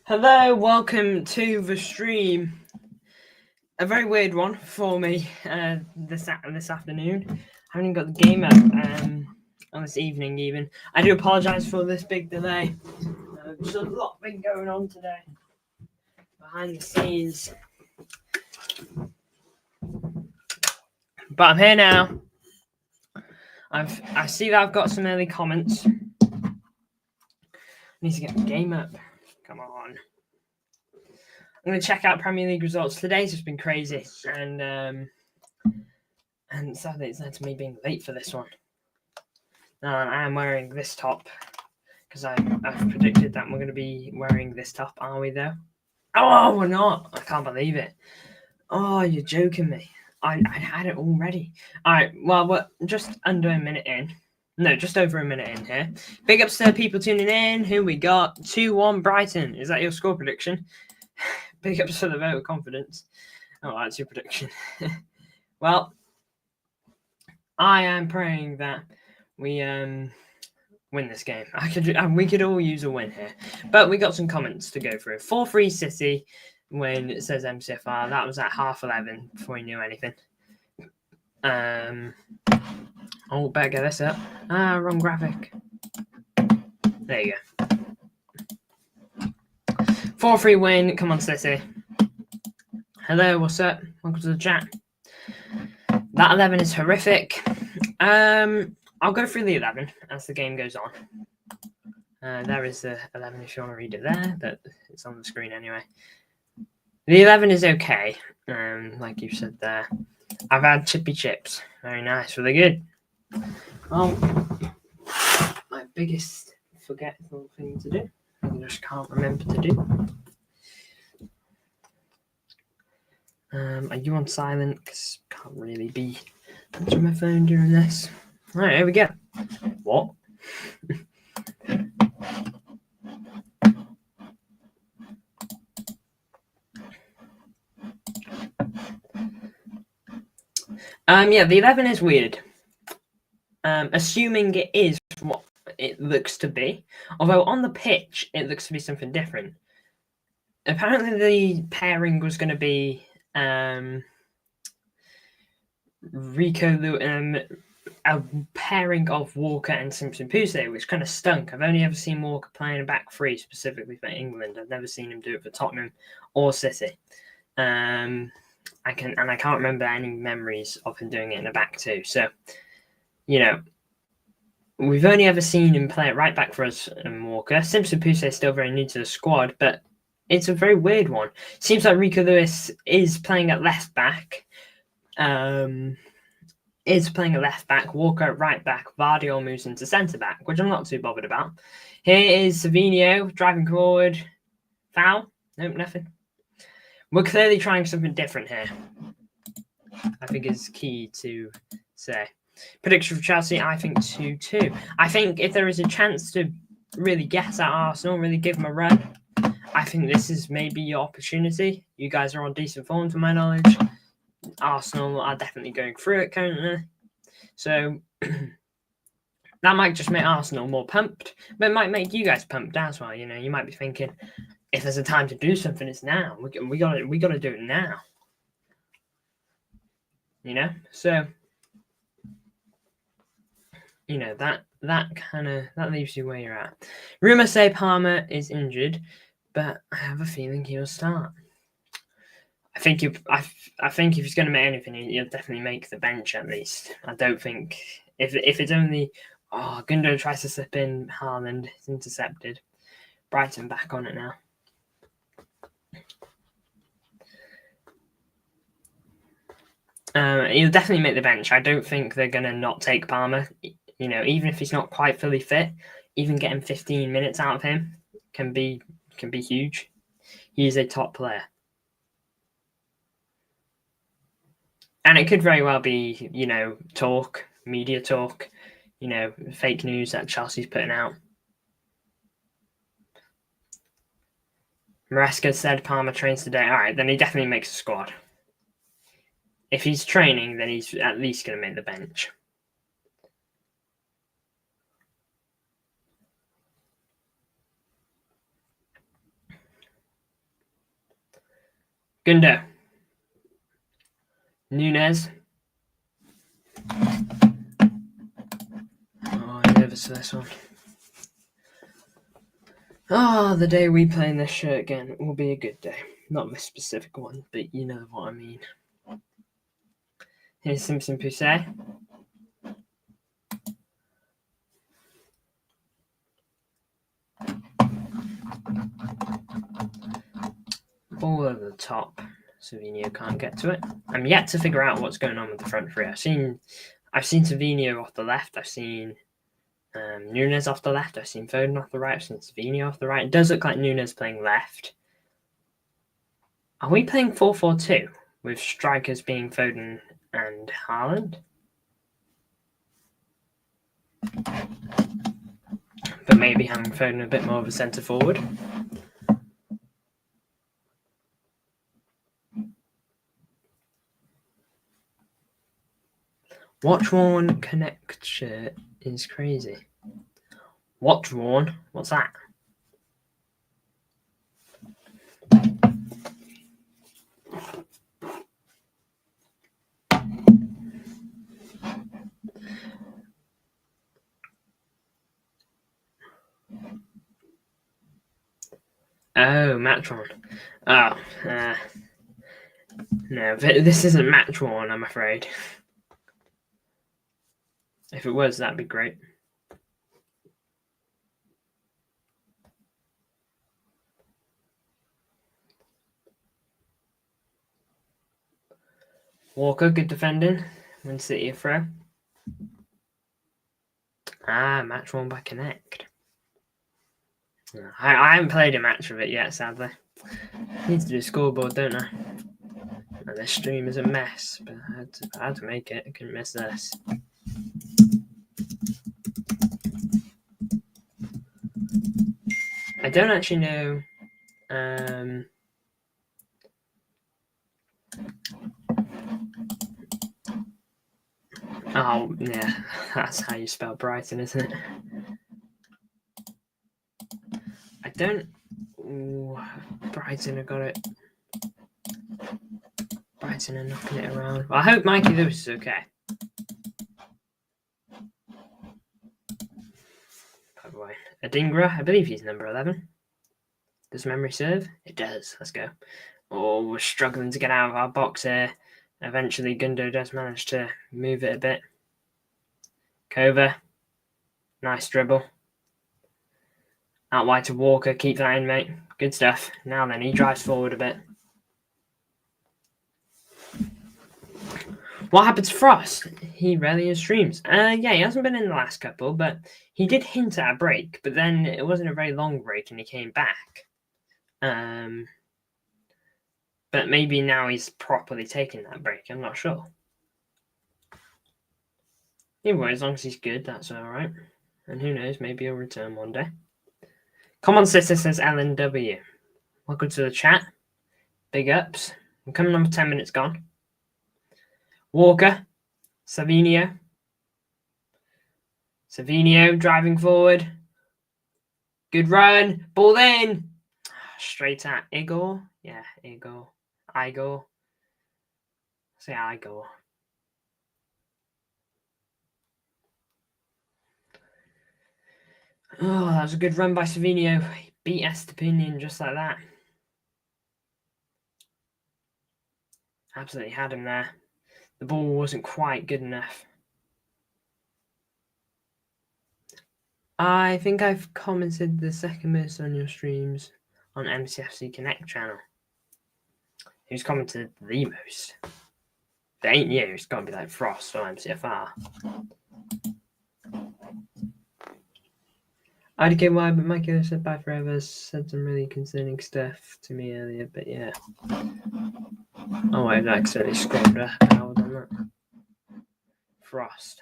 Hello, welcome to the stream. A very weird one for me this afternoon. I haven't got the game up on this evening even. I do apologise for this big delay. There's a lot been going on today behind the scenes. But I'm here now. I see that I've got some early comments. I need to get the game up. Come on. I'm going to check out Premier League results. Today's just been crazy, and sadly it's led to me being late for this one. I am wearing this top because I've predicted that we're going to be wearing this top, are we though? Oh, we're not. I can't believe it. Oh, you're joking me. I had it already. All right, well, we're just under a minute in. No, just over a minute in here. Big ups to people tuning in. Who we got? 2-1 Brighton. Is that your score prediction? Big ups for the vote of confidence. Oh, that's your prediction. Well, I am praying that we win this game. We could all use a win here. But we got some comments to go through. 4-3 City when it says MCFR. That was at 11:30 before we knew anything. Oh, better get this up. Wrong graphic. There you go. 4-3 win. Come on, City. Hello, what's up? Welcome to the chat. That 11 is horrific. I'll go through the 11 as the game goes on. There is the 11 if you want to read it there, but it's on the screen anyway. The 11 is okay, like you said there. I've had chippy chips. Very nice, really good. Well, my biggest forgetful thing to do. I just can't remember to do. Are you on silent? Because can't really be answering my phone during this. All right, here we go. What? Yeah, the 11 is weird. Assuming it is what it looks to be. Although on the pitch, it looks to be something different. Apparently, the pairing was going to be a pairing of Walker and Simpson Poussey, which kind of stunk. I've only ever seen Walker playing a back three specifically for England. I've never seen him do it for Tottenham or City. I can't remember any memories of him doing it in a back two. So, we've only ever seen him play it right back for us and Walker. Simpson Poussey is still very new to the squad, but it's a very weird one. Seems like Rico Lewis is playing at left back. Walker at right back, Vardy moves into centre back, which I'm not too bothered about. Here is Savinho driving forward. Foul? Nope, nothing. We're clearly trying something different here. I think is key to say. Prediction for Chelsea, I think 2-2. I think if there is a chance to really get at Arsenal, really give them a run, I think this is maybe your opportunity. You guys are on decent form, to my knowledge. Arsenal are definitely going through it currently. So that might just make Arsenal more pumped, but it might make you guys pumped as well. You might be thinking, if there's a time to do something, it's now. We got to do it now. So that leaves you where you're at. Rumors say Palmer is injured, but I have a feeling he'll start. I think if he's going to make anything, he'll definitely make the bench at least. I don't think if it's only Gundo tries to slip in, Haaland is intercepted. Brighton back on it now. He'll definitely make the bench. I don't think they're going to not take Palmer. Even if he's not quite fully fit, even getting 15 minutes out of him can be huge. He is a top player. And it could very well be, media talk, fake news that Chelsea's putting out. Maresca said Palmer trains today. All right, then he definitely makes a squad. If he's training, then he's at least going to make the bench. Gundo. Nunes. Oh, I'm nervous for this one. The day we play in this shirt again will be a good day. Not this specific one, but you know what I mean. Here's Simpson Pousset. Ball over the top. Savinio can't get to it. I'm yet to figure out what's going on with the front three. I've seen Savinio off the left. I've seen Nunes off the left. I've seen Foden off the right. I've seen Savinio off the right. It does look like Nunes playing left. Are we playing 4-4-2 with strikers being Foden and Haaland? But maybe having Foden a bit more of a centre forward. Watch Worn Connect shirt is crazy. Watch Worn? What's that? Oh, Matchworn. Oh, no, this isn't Matchworn, I'm afraid. If it was, that'd be great. Walker, good defending. Man City a throw. Matchworn by Connect. I haven't played a match of it yet, sadly. Need to do a scoreboard, don't I? And this stream is a mess, but I had to make it. I couldn't miss this. I don't actually know. Oh, yeah, that's how you spell Brighton, isn't it? I don't. Ooh, Brighton have got it. Brighton are knocking it around. Well, I hope Mikey Lewis is okay. By the way, Adingra, I believe he's number 11. Does memory serve? It does. Let's go. Oh, we're struggling to get out of our box here. Eventually, Gundo does manage to move it a bit. Kova. Nice dribble. Out wide to Walker. Keep that in, mate. Good stuff. Now then, he drives forward a bit. What happened to Frost? He rarely streams. Yeah, he hasn't been in the last couple, but he did hint at a break, but then it wasn't a very long break and he came back. But maybe now he's properly taking that break. I'm not sure. Anyway, as long as he's good, that's all right. And who knows, maybe he'll return one day. Come on, sister, says LNW. Welcome to the chat. Big ups. I'm coming on for 10 minutes gone. Walker. Savinio driving forward. Good run. Ball in. Straight at Igor. Yeah, Igor. Say Igor. Oh, that was a good run by Savinio. He beat Estepinian just like that. Absolutely had him there. The ball wasn't quite good enough. I think I've commented the second most on your streams on MCFC Connect channel. Who's commented the most? If it ain't you, it's got to be like Frost or MCFR. IDKY, but Mikey said bye forever, said some really concerning stuff to me earlier, but yeah. Oh, I've accidentally scrolled out on that. Frost.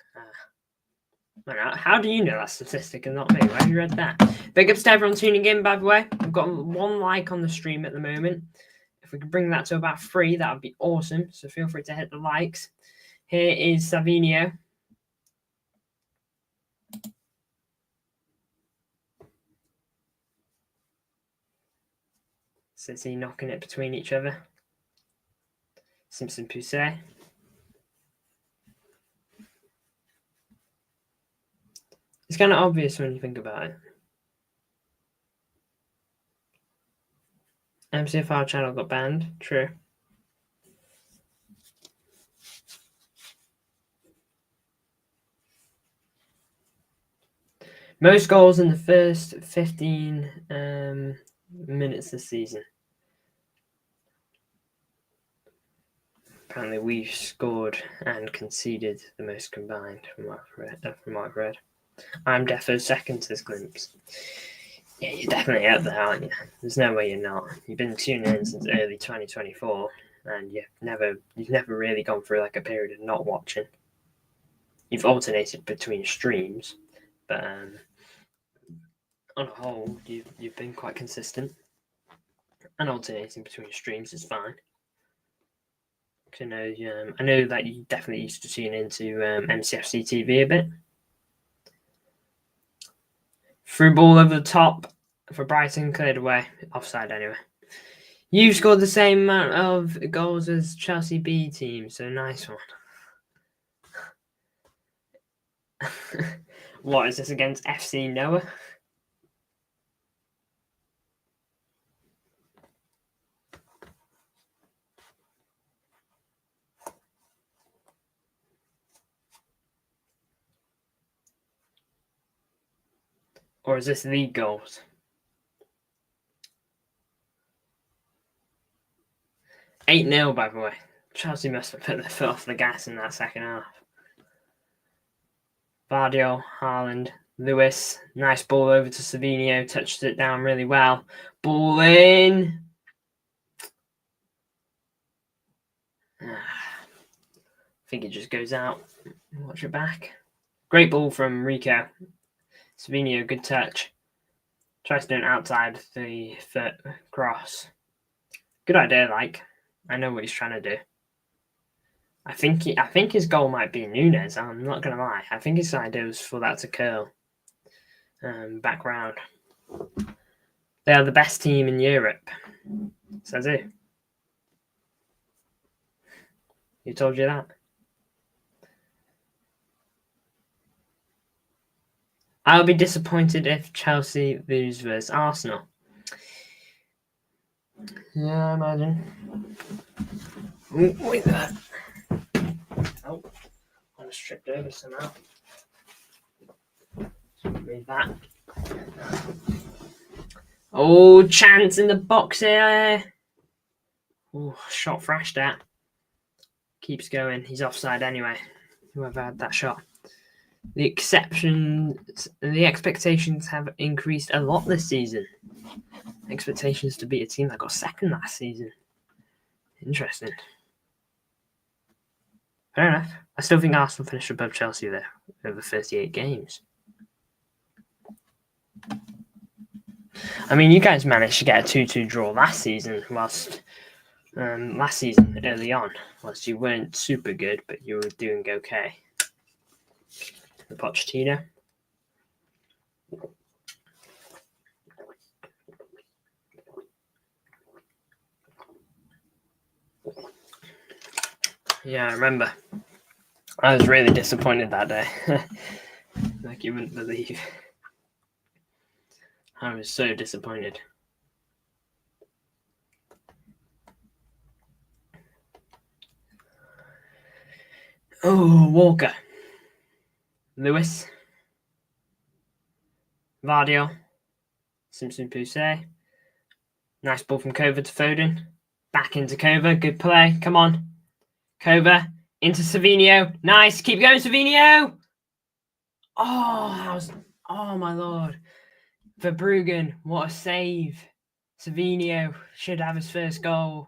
How do you know that statistic and not me? Where have you read that? Big ups to everyone tuning in, by the way. I've got 1 like on the stream at the moment. If we could bring that to about 3, that would be awesome. So feel free to hit the likes. Here is Savinio. City knocking it between each other. Simpson Poussey. It's kind of obvious when you think about it. MCFR channel got banned. True. Most goals in the first 15 minutes this season. Apparently, we've scored and conceded the most combined from what I've read. I'm defo second to this glimpse. Yeah, you're definitely out there, aren't you? There's no way you're not. You've been tuning in since early 2024, and you've never really gone through like a period of not watching. You've alternated between streams, but on a whole, you've been quite consistent. And alternating between streams is fine. I know that you definitely used to tune into MCFC TV a bit. Through ball over the top for Brighton, cleared away. Offside anyway. You've scored the same amount of goals as Chelsea B team, so nice one. What is this against FC Noah? Or is this league goals? 8-0, by the way. Chelsea must have put their foot off the gas in that second half. Vardio, Haaland, Lewis. Nice ball over to Savinio. Touched it down really well. Ball in. I think it just goes out. Watch it back. Great ball from Rico. Savinio, good touch. Tries to do an outside the foot cross. Good idea, like. I know what he's trying to do. I think his goal might be Nunes. I'm not going to lie. I think his idea was for that to curl. Back round. They are the best team in Europe. Says who? Who told you that? I'll be disappointed if Chelsea lose versus Arsenal. Yeah, I imagine. Ooh, wait there. Oh, I was stripped over somehow. Read that. Oh, chance in the box here. Oh, shot thrashed at. Keeps going. He's offside anyway. Whoever had that shot. The expectations have increased a lot this season. Expectations to beat a team that got second last season. Interesting. Fair enough. I still think Arsenal finished above Chelsea there over 38 games. I mean, you guys managed to get a 2-2 draw last season, early on, whilst you weren't super good, but you were doing okay. The Pochettino. Yeah, I remember. I was really disappointed that day. Like you wouldn't believe. I was so disappointed. Oh, Walker. Lewis. Vardio. Simpson Poussey. Nice ball from Kova to Foden. Back into Kova. Good play. Come on. Kova. Into Savinio. Nice. Keep going, Savinio. Oh, my Lord. Verbruggen. What a save. Savinio should have his first goal.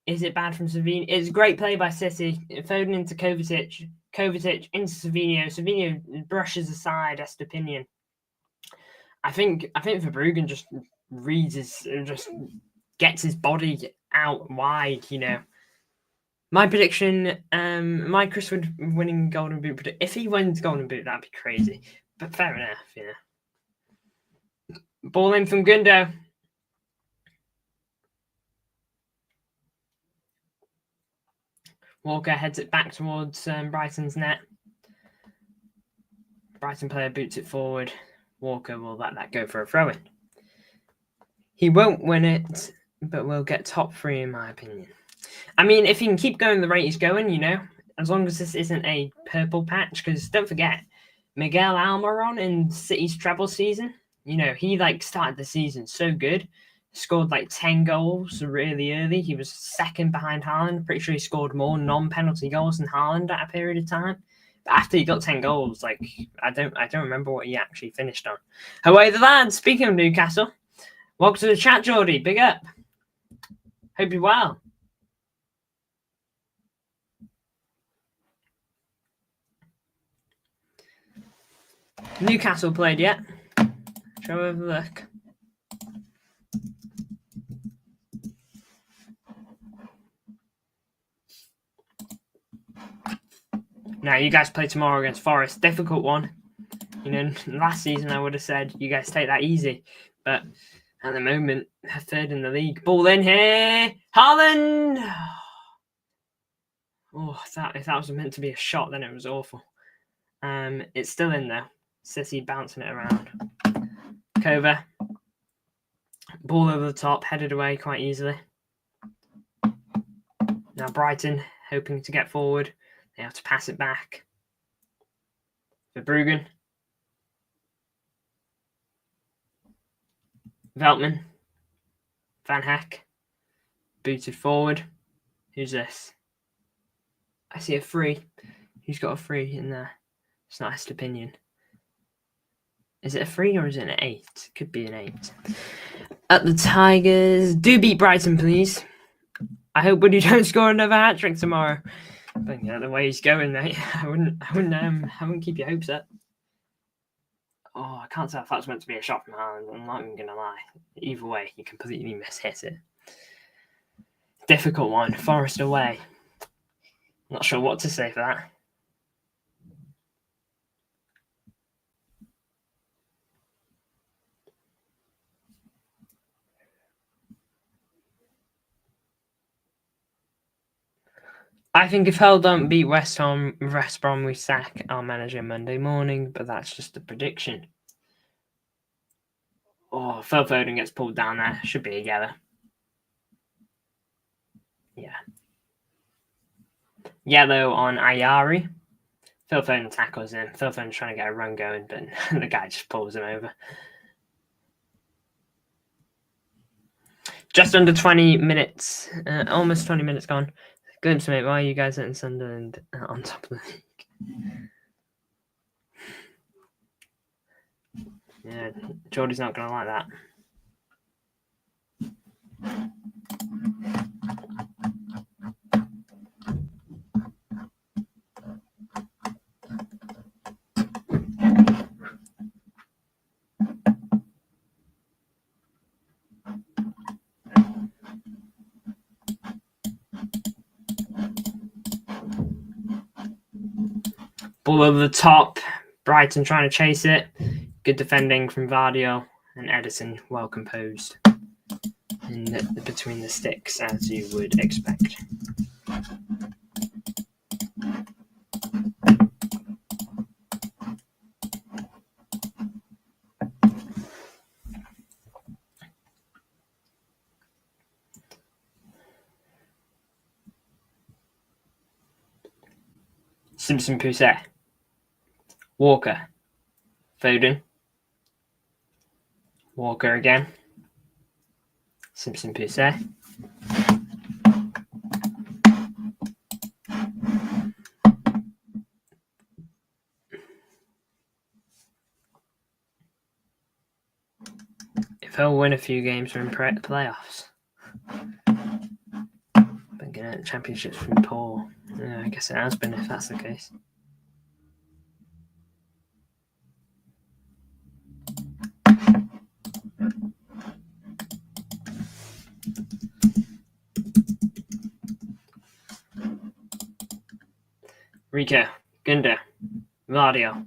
Is it bad from Savinio? It's a great play by City. Foden into Kovacic. Kovacic into Savinio. Savinio brushes aside Estepinian. I think Verbruggen just gets his body out wide, you know. My prediction, my Chris Wood winning Golden Boot. If he wins Golden Boot, that'd be crazy. But fair enough, yeah. Ball in from Gundo. Walker heads it back towards Brighton's net. Brighton player boots it forward. Walker will let that go for a throw-in. He won't win it, but will get top 3 in my opinion. I mean, if he can keep going the rate he's going, you know, as long as this isn't a purple patch, because don't forget, Miguel Almiron in City's treble season, you know, he like started the season so good, scored like 10 goals really early. He was second behind Haaland. Pretty sure he scored more non-penalty goals than Haaland at a period of time. But after he got 10 goals, like I don't remember what he actually finished on. Away the lads. Speaking of Newcastle, welcome to the chat, Geordie. Big up. Hope you're well. Newcastle played yet? Shall we have a look? Now, you guys play tomorrow against Forest. Difficult one. You know, last season I would have said you guys take that easy. But at the moment, they're third in the league. Ball in here. Haaland! Oh, if that was meant to be a shot, then it was awful. It's still in there. City bouncing it around. Kova. Ball over the top, headed away quite easily. Now Brighton hoping to get forward. They have to pass it back. Verbruggen. Veltman. Van Heck. Booted forward. Who's this? I see a 3. Who's got a 3 in there? It's not Estepinian. Is it a 3 or is it an 8? Could be an 8. At the Tigers. Do beat Brighton, please. I hope Woody don't score another hat-trick tomorrow. But yeah, the way he's going, mate, I wouldn't keep your hopes up. Oh, I can't tell if that's meant to be a shot from Haaland. I'm not even going to lie. Either way, you completely mishit it. Difficult one. Forest away. Not sure what to say for that. I think if Hull don't beat West Brom, we sack our manager Monday morning, but that's just a prediction. Oh, Phil Foden gets pulled down there. Should be a yellow. Yeah. Yellow on Ayari. Phil Foden tackles him. Phil Foden's trying to get a run going, but the guy just pulls him over. Just under 20 minutes. Almost 20 minutes gone. Glimpse, mate. Why are you guys letting Sunderland on top of the league? Yeah, Geordie's not going to like that. Ball over the top. Brighton trying to chase it. Good defending from Vardio and Edison, well composed. Between the sticks, as you would expect. Simpson Pousset. Walker. Foden. Walker again. Simpson Pousset. If he'll win a few games, we're in playoffs. But getting the championships from Paul. Yeah, I guess it has been if that's the case. Rico, Gunder, Vardio.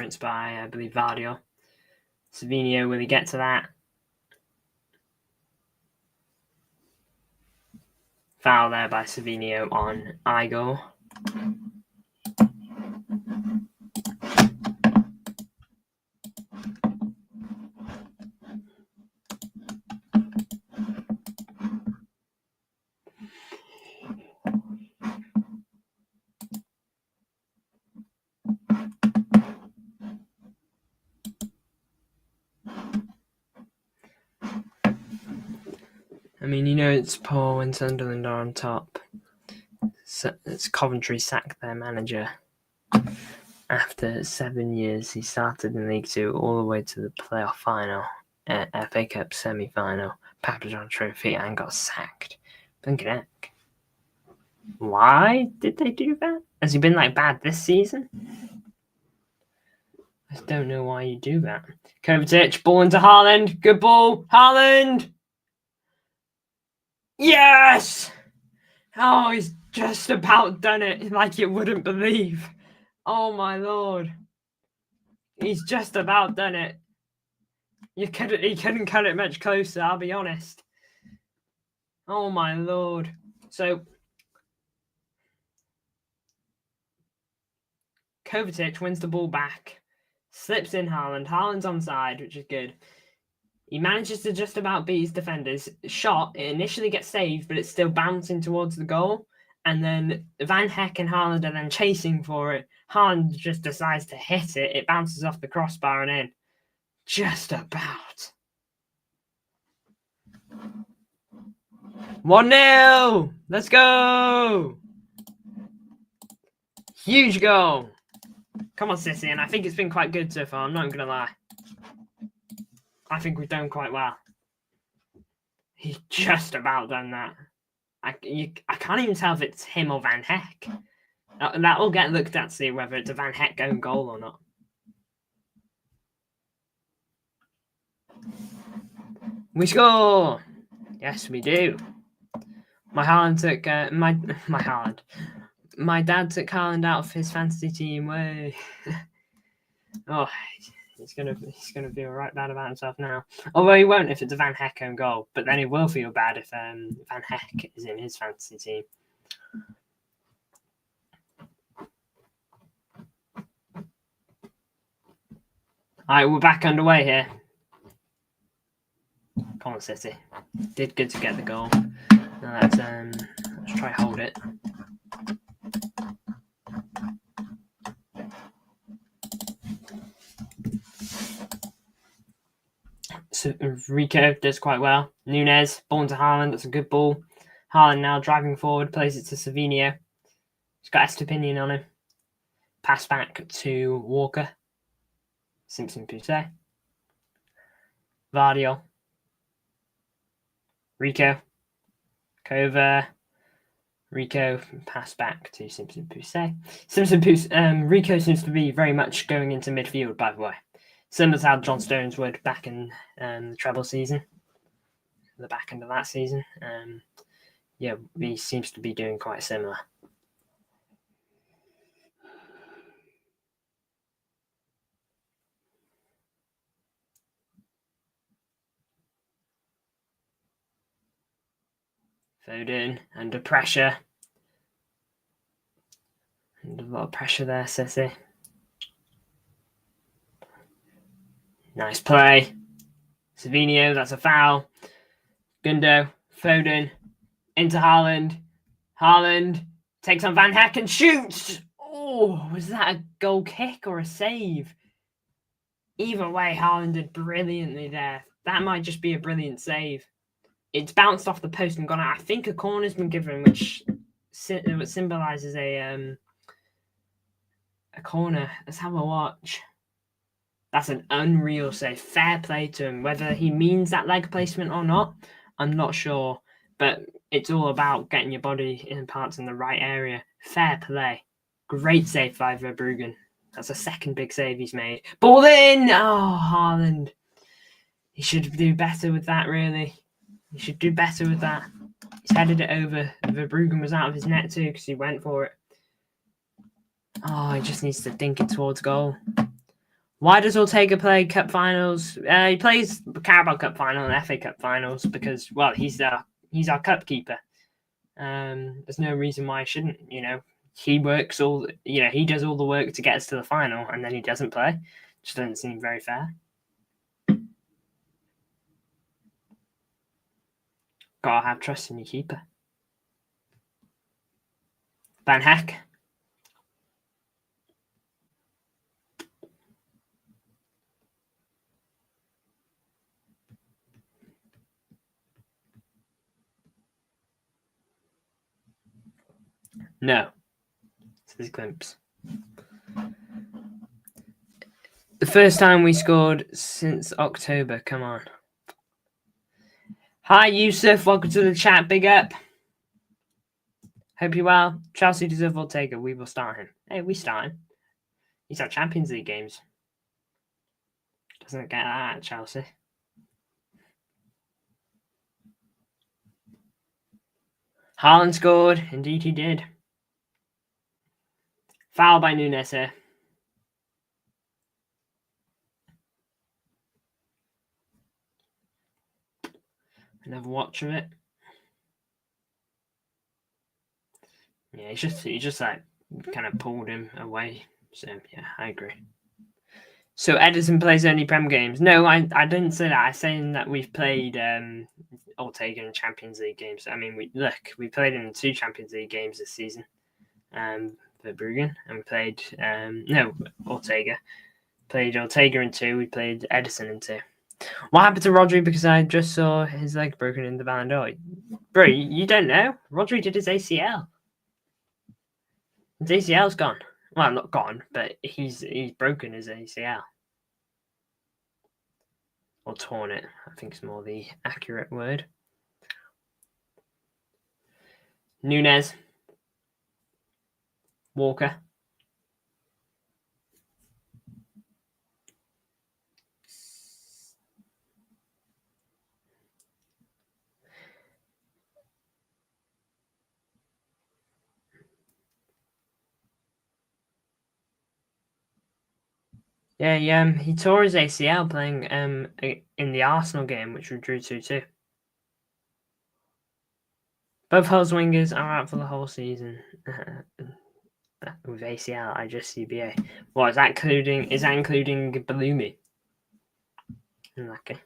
clearance by, I believe, Vardio. Savinho, will he get to that? Foul there by Savinho on Igor. I mean, you know it's poor when Sunderland are on top. So it's Coventry sacked their manager. After 7 years, he started in League Two all the way to the playoff final, FA Cup semi-final, Papa John Trophy, and got sacked. Blinking heck. Why did they do that? Has he been like bad this season? I just don't know why you do that. Kovacic, ball into Haaland. Good ball. Haaland! Yes! Oh, he's just about done it like you wouldn't believe. Oh my lord. He's just about done it. He couldn't cut it much closer, I'll be honest. Oh my lord. So Kovacic wins the ball back. Slips in Haaland. Haaland's onside, which is good. He manages to just about beat his defenders. Shot, it initially gets saved, but it's still bouncing towards the goal. And then Van Heck and Haaland are then chasing for it. Haaland just decides to hit it. It bounces off the crossbar and in. Just about. 1-0! Let's go! Huge goal. Come on, Sissy. And I think it's been quite good so far. I'm not going to lie. I think we've done quite well. He's just about done that. I can't even tell if it's him or Van Heck. That will get looked at to see whether it's a Van Heck own goal or not. We score! Yes, we do. My Haaland took my dad took Haaland out of his fantasy team. Way. Oh, he's gonna feel right bad about himself now. Although he won't if it's a Van Heck own goal, but then he will feel bad if Van Heck is in his fantasy team. Alright, we're back underway here. Come on, City. Did good to get the goal. Now let's try hold it. So Rico does quite well. Nunez, ball into Haaland. That's a good ball. Haaland now driving forward, plays it to Savinho. He's got Estepinian on him. Pass back to Walker. Simpson Poussey. Vardio. Rico. Kova. Rico, pass back to Simpson Poussey. Rico seems to be very much going into midfield, by the way. Similar to how John Stones would back in the treble season, the back end of that season. Yeah, he seems to be doing quite similar. Foden under pressure. And a lot of pressure there, Cissy. Nice play. Savinho, that's a foul. Gundo, Foden, into Haaland. Haaland takes on Van Heck and shoots. Oh, was that a goal kick or a save? Either way, Haaland did brilliantly there. That might just be a brilliant save. It's bounced off the post and gone out. I think a corner's been given, which symbolises a corner. Let's have a watch. That's an unreal save. Fair play to him. Whether he means that leg placement or not, I'm not sure. But it's all about getting your body in parts in the right area. Fair play. Great save by Verbruggen. That's the second big save he's made. Ball in! Oh, Haaland. He should do better with that, really. He should do better with that. He's headed it over. Verbruggen was out of his net too because he went for it. Oh, he just needs to dink it towards goal. Why does Ortega play cup finals? He plays Carabao Cup final and FA Cup finals because, well, he's our cup keeper. There's no reason why I shouldn't. He works he does all the work to get us to the final, and then he doesn't play. Just doesn't seem very fair. Gotta have trust in your keeper. Van Heck. No. Says Glimpse. The first time we scored since October. Come on. Hi, Yusuf. Welcome to the chat. Big up. Hope you're well. Chelsea deserve Ortega. We will start him. Hey, we start him. He's at Champions League games. Doesn't get that at Chelsea. Haaland scored. Indeed, he did. Foul by Nunes here. Another watch of it. Yeah, he just like kind of pulled him away. So yeah, I agree. So Edison plays only Prem games. No, I didn't say that. I'm saying that we've played Ortega in Champions League games. I mean, we played in 2 Champions League games this season. For Bruggen, and we played Ortega. Played Ortega in 2. We played Edison in 2. What happened to Rodri? Because I just saw his leg broken in the Ballon d'Or. Bro, you don't know? Rodri did his ACL. His ACL's gone. Well, not gone, but he's broken his ACL. Or torn it, I think is more the accurate word. Nunes. Walker. Yeah, he tore his ACL playing in the Arsenal game, which we drew 2-2. Both Hull's wingers are out for the whole season. With ACL, I just CBA. What is that including? Is that including Balumi? Okay.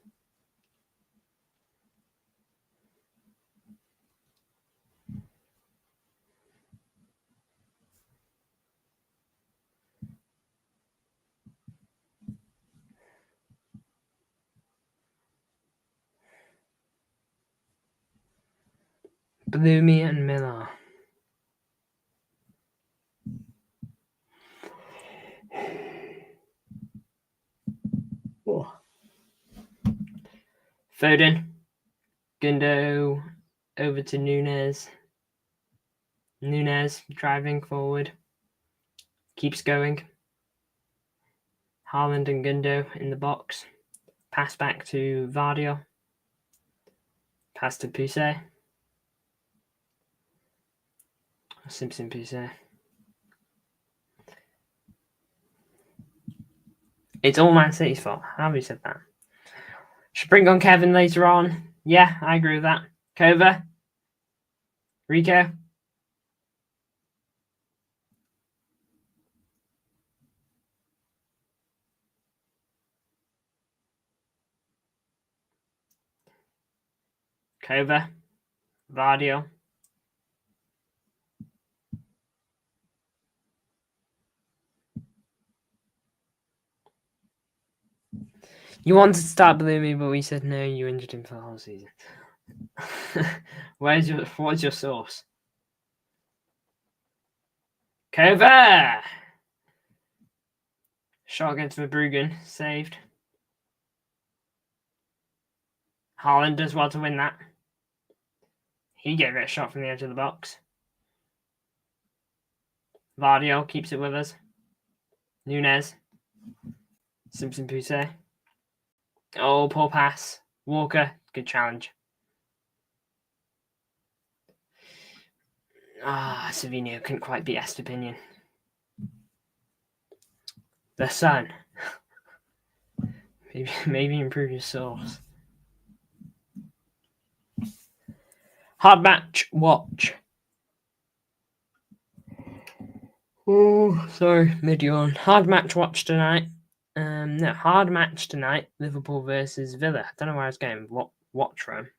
Balumi and Miller. Oh. Foden. Gundo over to Nunes. Nunes driving forward. Keeps going. Haaland and Gundo in the box. Pass back to Vardio. Pass to Poussey. Simpson Poussey. It's all Man City's fault. How have you said that? Should bring on Kevin later on. Yeah, I agree with that. Kova. Rico. Kova. Vardio. You wanted to start Balumi, but we said no, you injured him for the whole season. What's your source? Kova! Shot against Verbruggen, saved. Haaland does well to win that. He gave it a shot from the edge of the box. Vardio keeps it with us. Nunes. Simpson Poussey. Oh, poor pass. Walker, good challenge. Savinho couldn't quite beat Estepinian. The sun. Maybe improve your sauce. Hard match watch. Oh, sorry, mid yawn. Hard match watch tonight. No, hard match tonight. Liverpool versus Villa. I don't know where I was going. Watch from?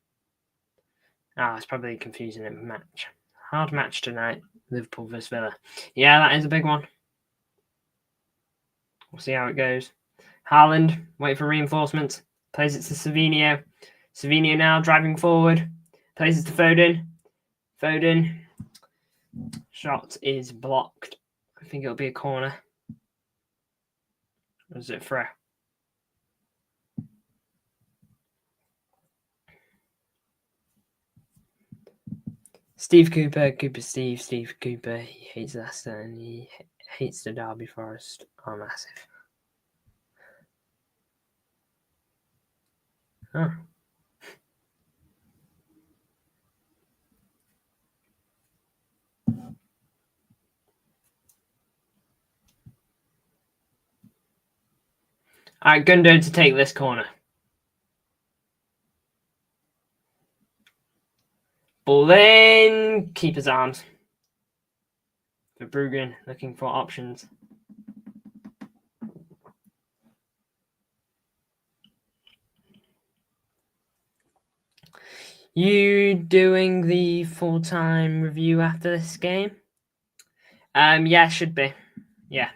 It's probably confusing it with match. Hard match tonight. Liverpool versus Villa. Yeah, that is a big one. We'll see how it goes. Haaland, wait for reinforcements. Plays it to Savinho. Savinho now driving forward. Plays it to Foden. Foden. Shot is blocked. I think it'll be a corner. Or is it throw? Steve Cooper. Steve Cooper. He hates Leicester and he hates the Derby Forest. Oh, massive. Oh. All right, Gundo to take this corner. Ball in. Keeper's arms. Verbruggen looking for options. You doing the full-time review after this game? Yeah, should be. Yeah,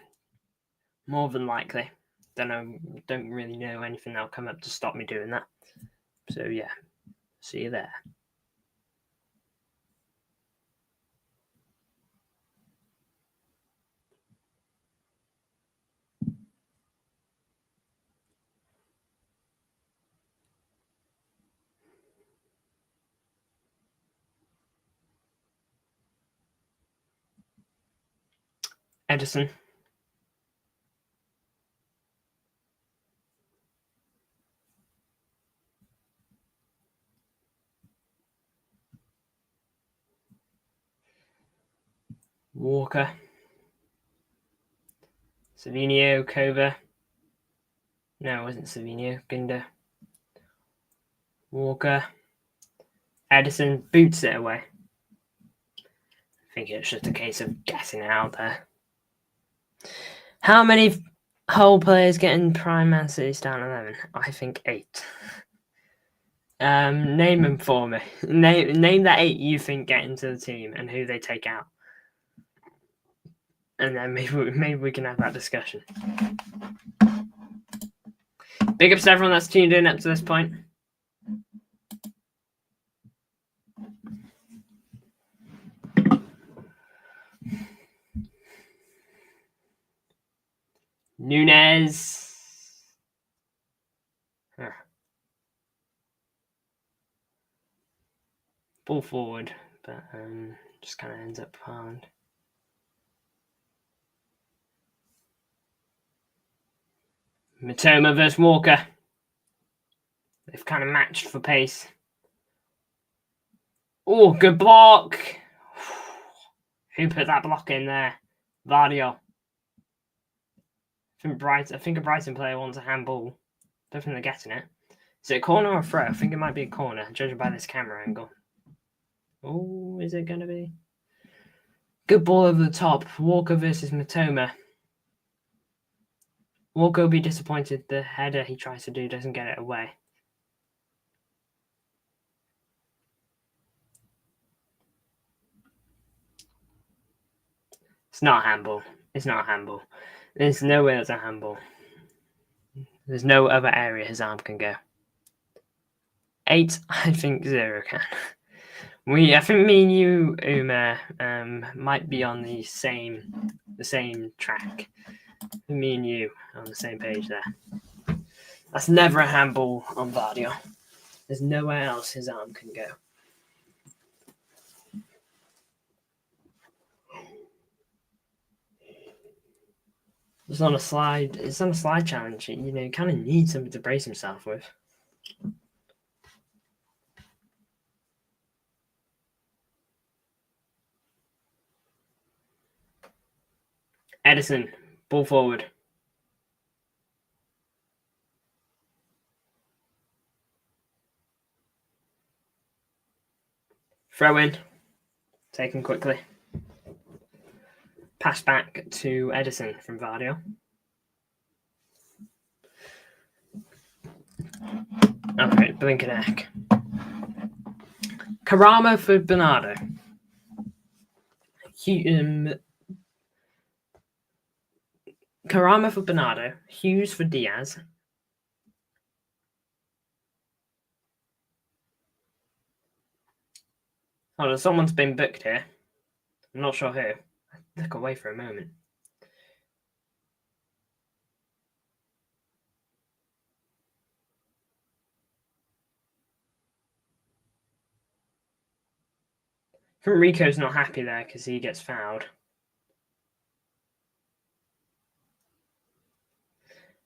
more than likely. Don't really know anything that'll come up to stop me doing that. So yeah, see you there. Edison. Walker. Savinho, Kova. No, it wasn't Savinho. Gundo. Walker. Edison boots it away. I think it's just a case of getting it out there. How many whole players get in Prime Man City starting 11? I think 8. Name them for me. Name that 8 you think get into the team and who they take out. And then maybe we can have that discussion. Big ups to everyone that's tuned in up to this point. Nunez. Ball forward, but just kind of ends up behind. Matoma versus Walker. They've kind of matched for pace. Oh, good block. Who put that block in there? Vardio. I think a Brighton player wants a handball. Don't think they're getting it. Is it a corner or a throw? I think it might be a corner, judging by this camera angle. Oh, is it going to be? Good ball over the top. Walker versus Matoma. Walker will be disappointed the header he tries to do doesn't get it away. It's not a handball. It's not a handball. There's no way it's a handball. There's no other area his arm can go. 8, I think 0 can. I think me and you, Uma, might be on the same track. Me and you on the same page there. That's never a handball on Vardio. There's nowhere else his arm can go. It's on a slide challenge. You kind of need something to brace himself with. Edison, ball forward. Throw in. Taken quickly. Pass back to Edison from Vardio. Okay, Blinkeneck. Karamo for Bernardo. Karama for Bernardo. Hughes for Diaz. Oh, someone's been booked here. I'm not sure who. Look away for a moment. Rico's not happy there because he gets fouled.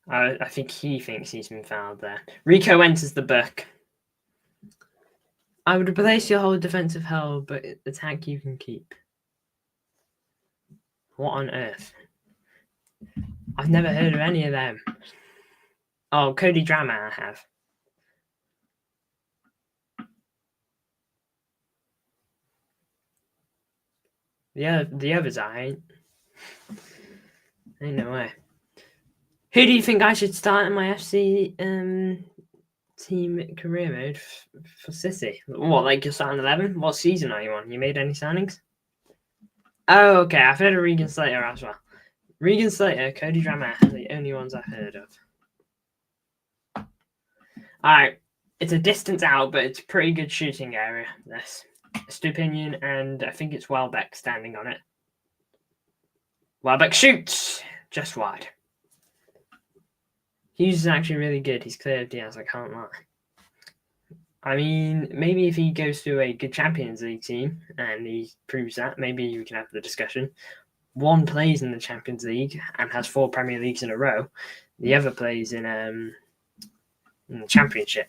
I think he thinks he's been fouled there. Rico enters the book. I would replace your whole defensive held, but attack you can keep. What on earth? I've never heard of any of them. Oh, Cody Drama I have. Yeah, the others I ain't. Ain't no way. Who do you think I should start in my FC team career mode for City? What, like you're starting 11? What season are you on? You made any signings? Oh, okay. I've heard of Regan Slater as well. Regan Slater, Cody Drama are the only ones I've heard of. Alright. It's a distance out, but it's a pretty good shooting area, this. Stupinian, and I think it's Welbeck standing on it. Welbeck shoots! Just wide. Hughes is actually really good. He's clear of Diaz, I can't lie. I mean, maybe if he goes to a good Champions League team and he proves that, maybe we can have the discussion. One plays in the Champions League and has 4 Premier Leagues in a row. The other plays in the Championship.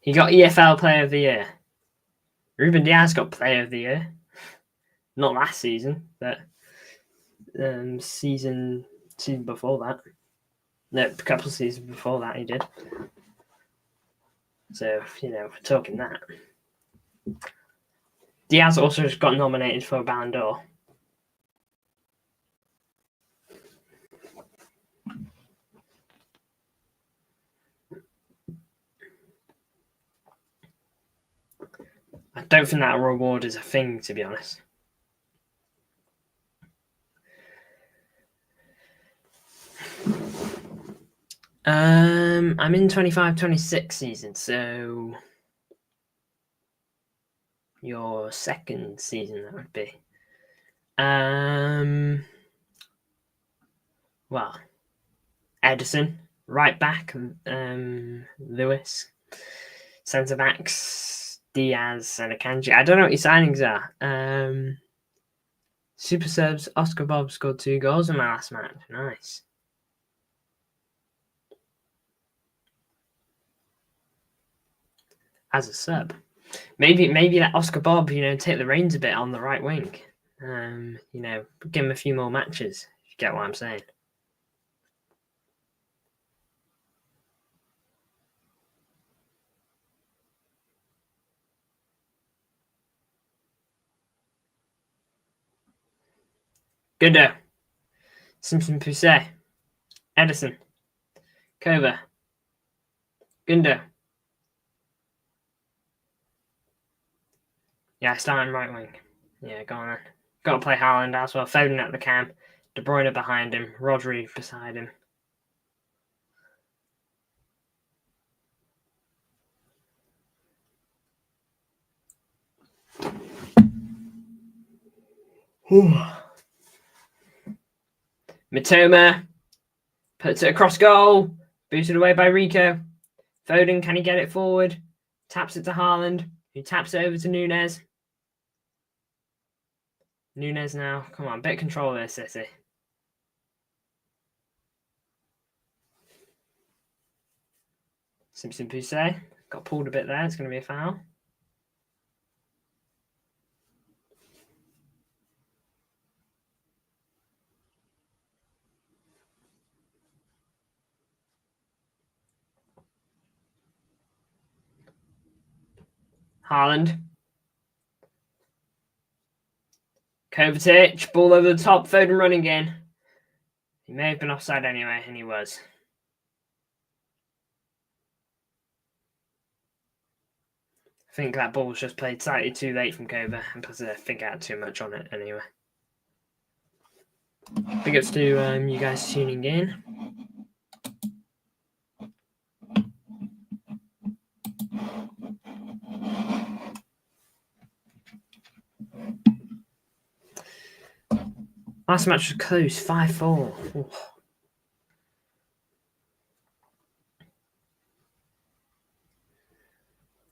He got EFL Player of the Year. Ruben Diaz got Player of the Year. Not last season, but season before that. No, a couple of seasons before that he did. So, we're talking that. Diaz also just got nominated for a Ballon d'Or. I don't think that reward is a thing, to be honest. I'm in 25-26 season, so your second season that would be. Well, Edison, right back, Lewis, centre backs, Diaz and Akanji. I don't know what your signings are. Super subs, Oscar Bob scored 2 goals in my last match. Nice. As a sub. Maybe let Oscar Bob, take the reins a bit on the right wing. Give him a few more matches, if you get what I'm saying. Gundo. Simpson Pousset. Edison. Kova. Gundo. Yeah, starting right wing. Yeah, go on then. Got to play Haaland as well. Foden at the cam. De Bruyne behind him. Rodri beside him. Matoma puts it across goal. Boosted away by Rico. Foden, can he get it forward? Taps it to Haaland, who taps it over to Nunes. Nunes now. Come on, bit of control there, City. Simpson Pousset got pulled a bit there. It's going to be a foul. Haaland. Kovacic, ball over the top, Foden running in. He may have been offside anyway, and he was. I think that ball was just played slightly too late from Kova, and plus I think I had too much on it anyway. Big ups to you guys tuning in. Last match was close, 5-4.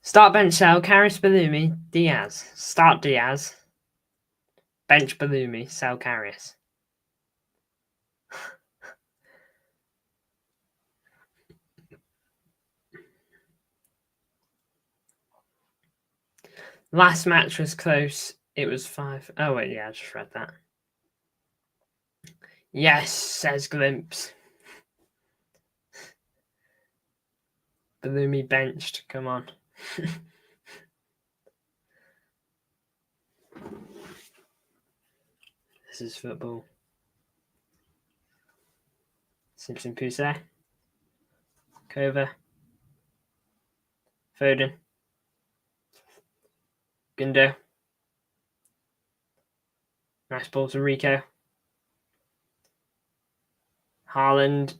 Start bench sell, Karius Bellumi, Diaz. Start Diaz. Bench Bellumi, sell Karius. Last match was close. It was 5. Oh, wait, yeah, I just read that. Yes, says Glimpse. Bellumi benched. Come on. This is football. Simpson Poussey. Kova. Foden. Gundo. Nice ball to Rico. Haaland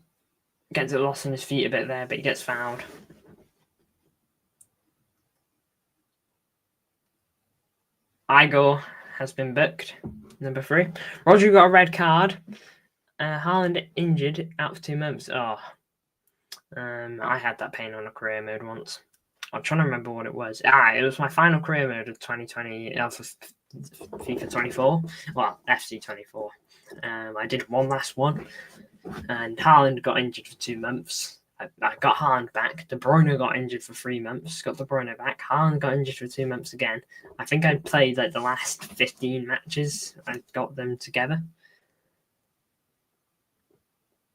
gets it lost on his feet a bit there, but he gets fouled. Igor has been booked. Number 3. Roger got a red card. Haaland injured out for 2 months. Oh. I had that pain on a career mode once. I'm trying to remember what it was. It was my final career mode of 2020 for FIFA 24. Well, FC 24. I did one last one. And Haaland got injured for 2 months. I got Haaland back. De Bruyne got injured for 3 months. Got De Bruyne back. Haaland got injured for 2 months again. I think I played like the last 15 matches. I got them together.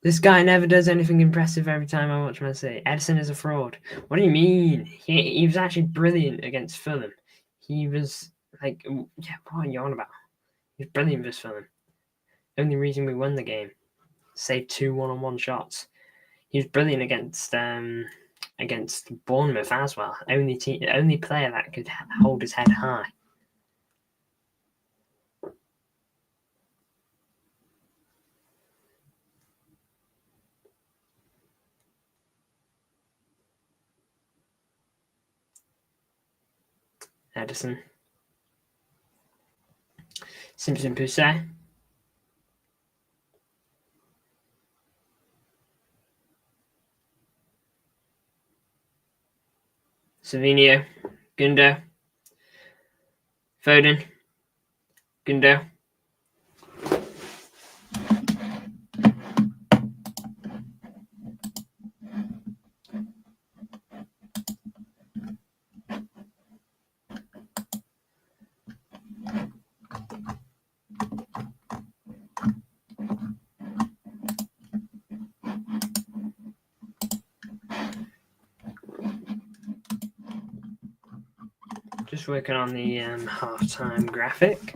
This guy never does anything impressive every time I watch Man City. Edison is a fraud. What do you mean? He was actually brilliant against Fulham. He was like, yeah, what are you on about? He was brilliant against Fulham. Only reason we won the game. Saved 2 one-on-one shots. He was brilliant against Bournemouth as well. Only player that could hold his head high. Edison. Simpson Poussey. Savinio. Gundo. Foden. Gundo. Just working on the halftime graphic.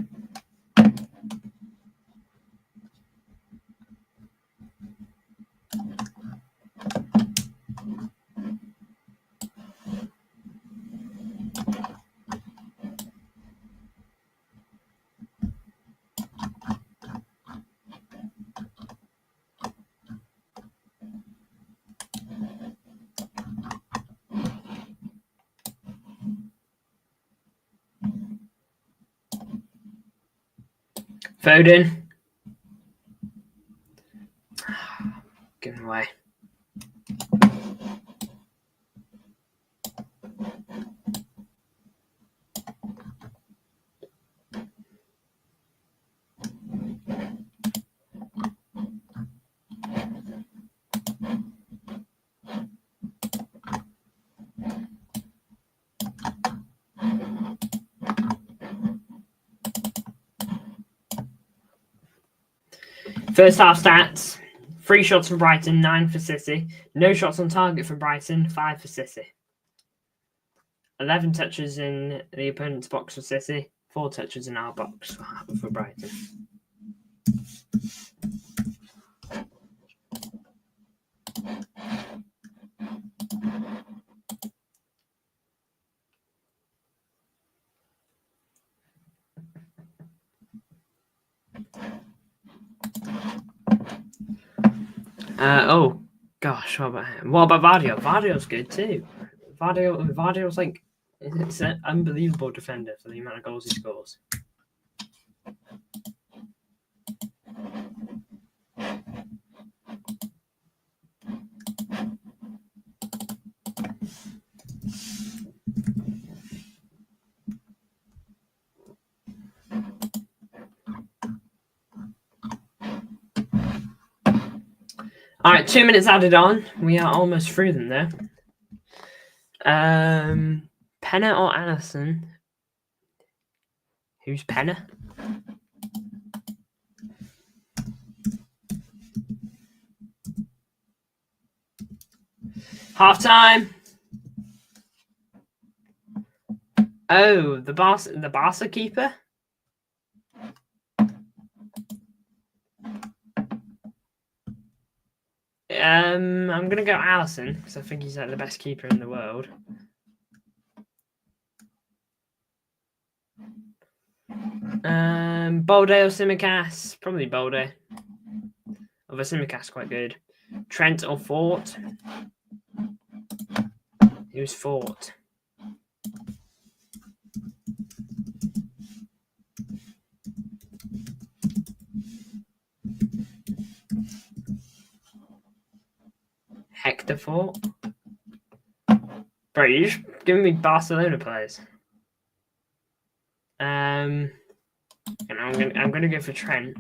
Foden. Given away. First half stats. 3 shots for Brighton, 9 for City. No shots on target for Brighton, 5 for City. 11 touches in the opponent's box for City, 4 touches in our box for Brighton. Oh gosh, what about him? What about Vardio? Vardio's good too. Vardio's like, it's an unbelievable defender for the amount of goals he scores. All right, 2 minutes added on. We are almost through them there. Penna or Allison? Who's Penna? Half time. Oh, the Barca keeper. I'm gonna go Allison because I think he's like the best keeper in the world. Bolde or Simicast? Probably Bolde. Although Simicast quite good. Trent or Fort? Who's Fort? Hector Fort? Bro, you're just giving me Barcelona players. And I'm gonna go for Trent.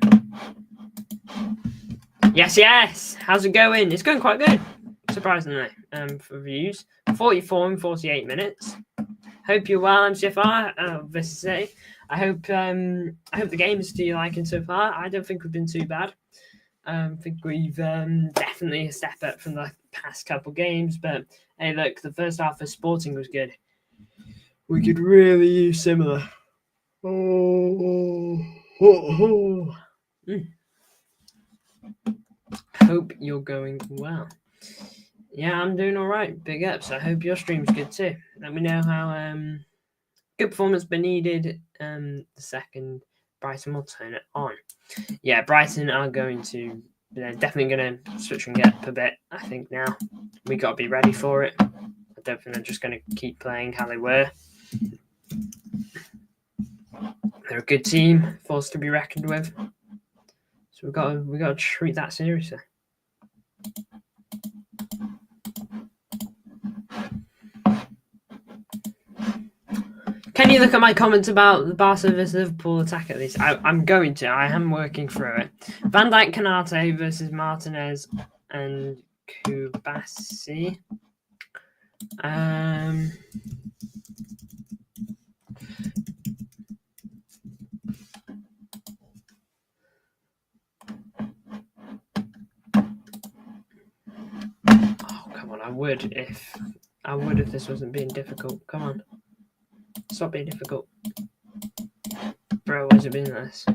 Yes. How's it going? It's going quite good, surprisingly. For views, 44 and 48 minutes. Hope you're well, MCFR. This is it. I hope the games do you liking so far. I don't think we've been too bad. I think we've definitely a step up from the past couple games. But hey, look, the first half of Sporting was good. We could really use similar. Hope you're going well. Yeah, I'm doing all right. Big ups. I hope your stream's good too. Let me know how good performance been needed. The second Brighton will turn it on. Yeah, Brighton are going to. They're definitely going to switch and get up a bit. I think now we got to be ready for it. I don't think they're just going to keep playing how they were. They're a good team, force to be reckoned with. So we got to treat that seriously. Can you look at my comments about the Barca versus Liverpool attack at least? I'm going to. I am working through it. Van Dijk, Canate versus Martinez and Kubasi. Oh, come on. I would if this wasn't being difficult. Come on. Stop being difficult. Bro, why's it been this?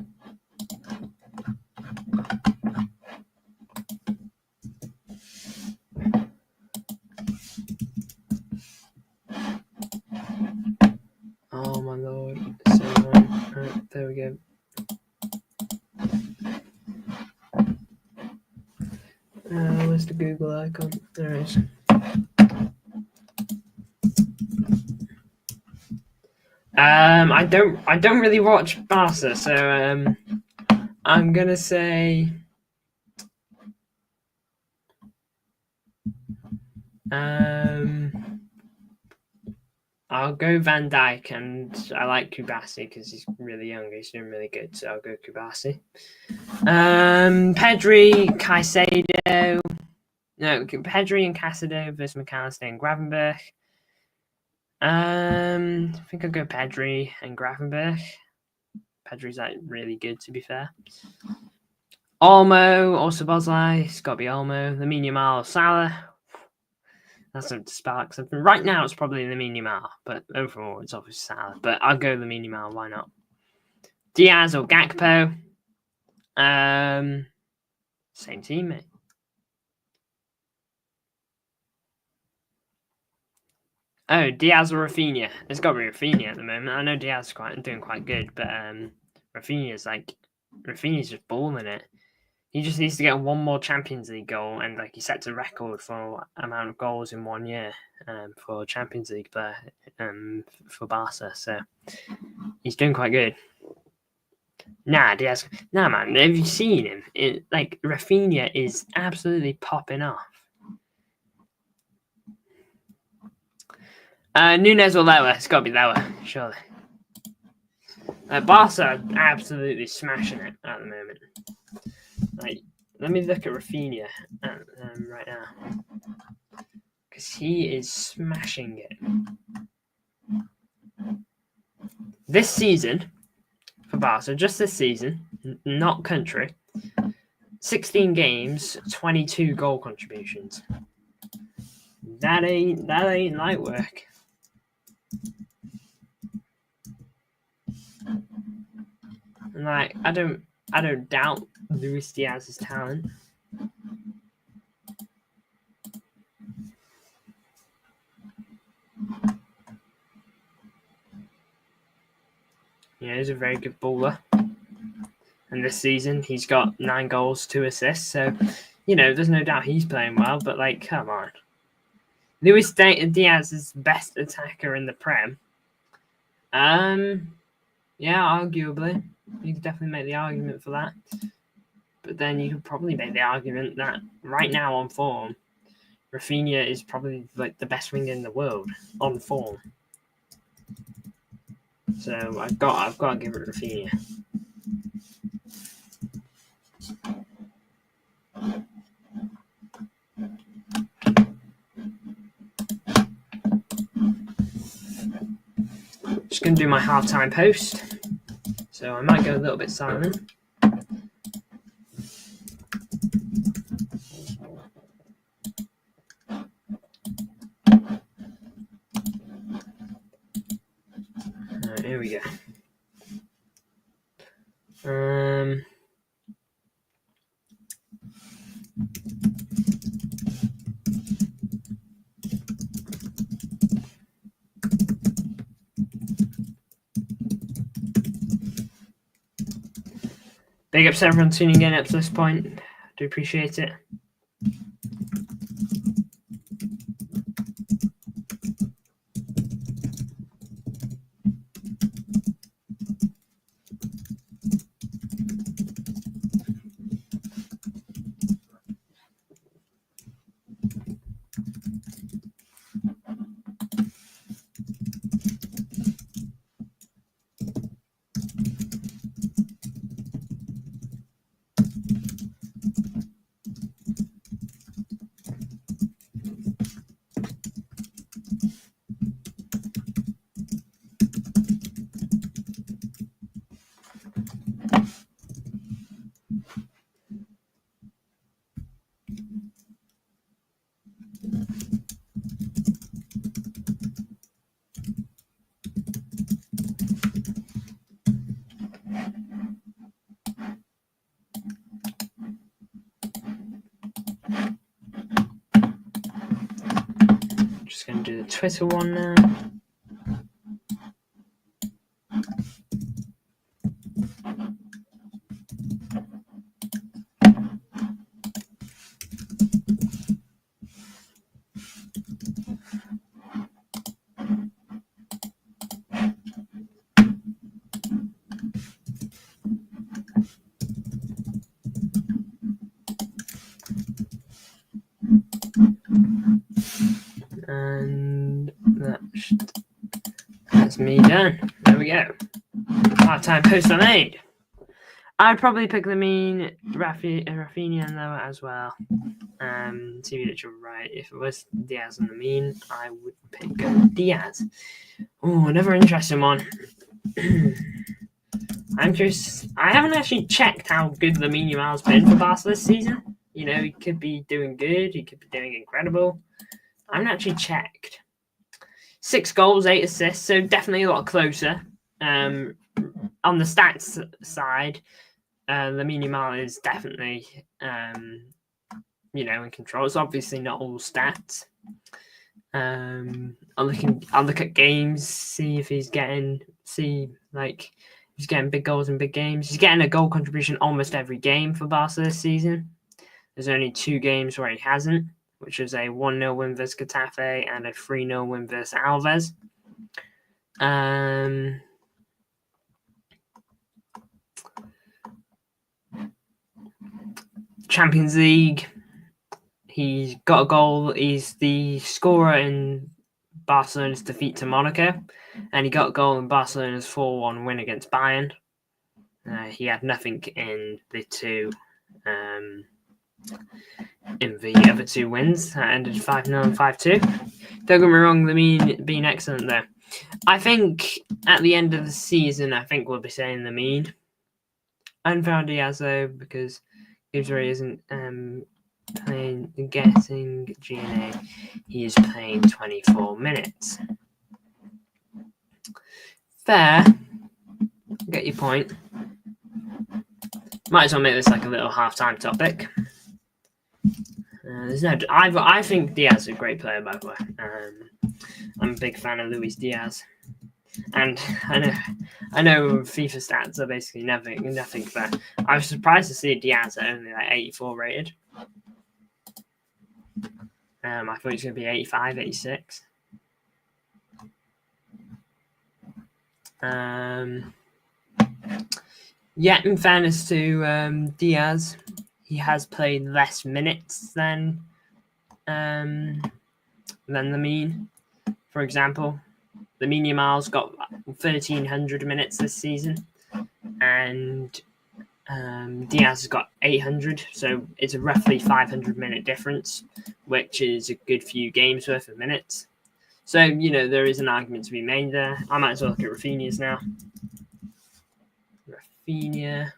Oh my lord. So right, there we go. Where's the Google icon? There it is. I don't really watch Barca, so I'm gonna say I'll go Van Dijk, and I like Kubasi because he's really young. He's doing really good, so I'll go Kubasi. Pedri, Caicedo. No, Pedri and Caicedo versus McAllister and Gravenberch. I think I'll go Pedri and Gravenberch. Pedri's like really good, to be fair. Olmo or Szoboszlai. It's got to be Olmo. Lamine Yamal or Salah. That's a spark something. Right now, it's probably Lamine Yamal, but overall, it's obviously Salah. But I'll go Lamine Yamal. Why not? Diaz or Gakpo? Same team, mate. Oh, Diaz or Rafinha? It's got to be Rafinha at the moment. I know Diaz is doing quite good, but Rafinha's just balling it. He just needs to get one more Champions League goal, and he sets a record for amount of goals in 1 year for Champions League player for Barca. So he's doing quite good. Diaz. Man. Have you seen him? Rafinha is absolutely popping off. Nunes or lower? It's got to be lower, surely. Barca are absolutely smashing it at the moment. Let me look at Rafinha right now, because he is smashing it. This season for Barca, just this season, not country, 16 games, 22 goal contributions. That ain't light work. And I don't doubt Luis Diaz's talent. He's a very good baller. And this season, he's got 9 goals, 2 assists. So, there's no doubt he's playing well. But, come on. Luis Diaz is best attacker in the Prem. Yeah, arguably. You could definitely make the argument for that. But then you could probably make the argument that right now on form, Rafinha is probably the best winger in the world on form. So I've got to give it Rafinha. Just going to do my halftime post. So I might go a little bit silent. Here we go. Big ups to everyone tuning in up to this point. Do appreciate it. Just going to do the Twitter one now. And that's me done. There we go. Part-time post I made. I'd probably pick Lamine, Rafinha and lower as well. TV that you're right. If it was Diaz and Lamine, I would pick Diaz. Oh, another interesting one. I'm curious. I haven't actually checked how good Lamine Yamal's been for Barca this season. He could be doing good. He could be doing incredible. I haven't actually checked. 6 goals, 8 assists, so definitely a lot closer. On the stats side, Lamine Yamal is definitely, in control. It's obviously not all stats. I'll look at games, see if he's getting big goals in big games. He's getting a goal contribution almost every game for Barca this season. There's only 2 games where he hasn't, which is a 1-0 win versus Getafe and a 3-0 win versus Alves. Champions League, he's got a goal. He's the scorer in Barcelona's defeat to Monaco, and he got a goal in Barcelona's 4-1 win against Bayern. He had nothing in the other 2 wins that ended 5-0 and 5-2. Don't get me wrong, Lamine being excellent there. I think at the end of the season, we'll be saying Lamine and Fran Diaz though, because games where he isn't getting GNA, he is playing 24 minutes. Fair. Get your point. Might as well make this like a little half-time topic. I think Diaz is a great player, by the way. I'm a big fan of Luis Diaz, and I know FIFA stats are basically nothing. But I was surprised to see Diaz at only like 84 rated. I thought he was going to be 85, 86. In fairness to Diaz, he has played less minutes than Lamine. For example, Lamine Yamal's got 1,300 minutes this season, and Diaz has got 800, so it's a roughly 500-minute difference, which is a good few games worth of minutes. So, there is an argument to be made there. I might as well look at Rafinha's now. Rafinha.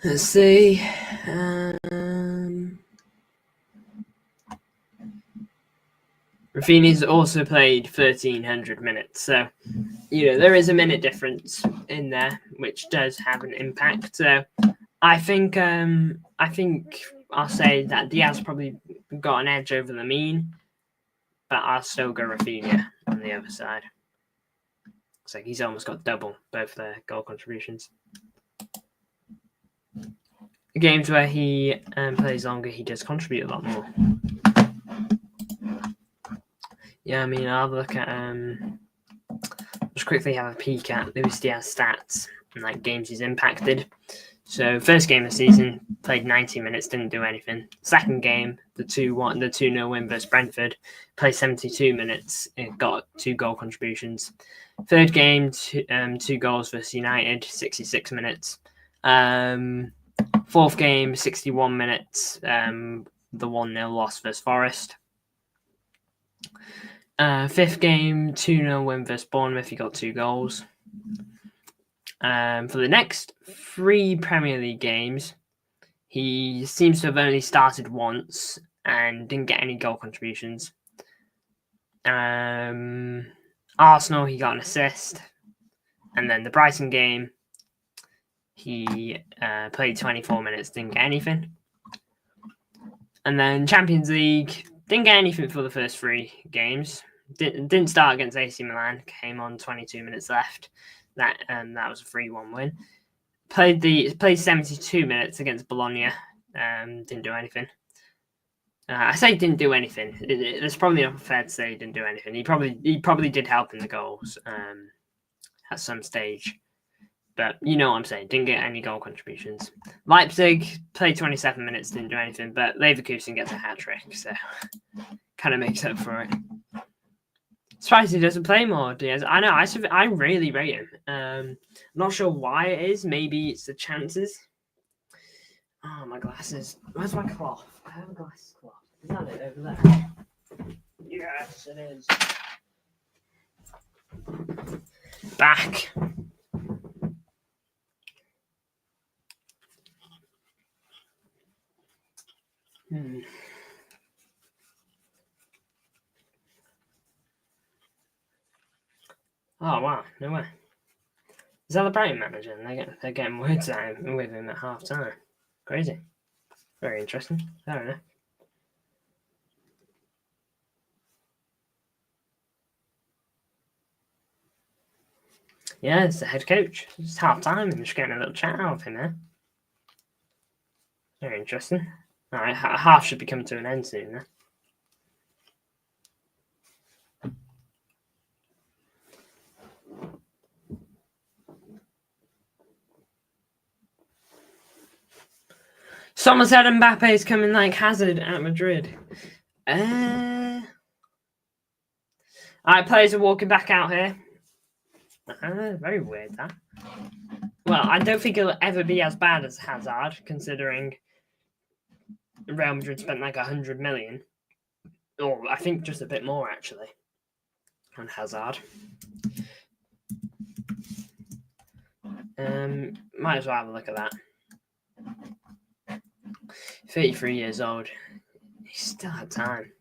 Let's see. Rafinha's also played 1,300 minutes, so there is a minute difference in there, which does have an impact. So I think I'll say that Diaz probably got an edge over Lamine, but I'll still go Rafinha on the other side. Looks like he's almost got double both their goal contributions. The games where he plays longer, he does contribute a lot more. Yeah, I'll look at just quickly have a peek at Luis Diaz stats and games he's impacted. So first game of the season, played 90 minutes, didn't do anything. Second game, the 2-0 win versus Brentford, played 72 minutes, it got 2 goal contributions. Third game, 2 goals versus United, 66 minutes. Fourth game, 61 minutes, the 1-0 loss versus Forest. Fifth game, 2-0 win versus Bournemouth, he got 2 goals. For the next 3 Premier League games, he seems to have only started once and didn't get any goal contributions. Arsenal, he got an assist. And then the Brighton game, he played 24 minutes, didn't get anything. And then Champions League, didn't get anything for the first 3 games. Didn't start against AC Milan, came on 22 minutes left. That was a 3-1 win. Played 72 minutes against Bologna. Didn't do anything. I say didn't do anything. It's probably not fair to say he didn't do anything. He probably did help in the goals at some stage. But you know what I'm saying. Didn't get any goal contributions. Leipzig played 27 minutes, didn't do anything. But Leverkusen gets a hat-trick, so kind of makes up for it. Surprised he doesn't play more, Diaz. I know, I really rate him. Not sure why it is. Maybe it's the chances. Oh, my glasses. Where's my cloth? I have a glasses cloth. Is that it over there? Yes, it is. Back. Oh, wow. No way. Is that the Brighton manager? And they're getting words out with him at half time. Crazy. Very interesting. I don't know. Yeah, it's the head coach. It's half time. I'm just getting a little chat out of him there. Very interesting. All right, half should be coming to an end soon then. Someone said Mbappe is coming like Hazard at Madrid. Alright, players are walking back out here. Very weird, that. Well, I don't think it'll ever be as bad as Hazard, considering Real Madrid spent like 100 million. Or I think just a bit more, actually, on Hazard. Might as well have a look at that. 33 years old. He still had time.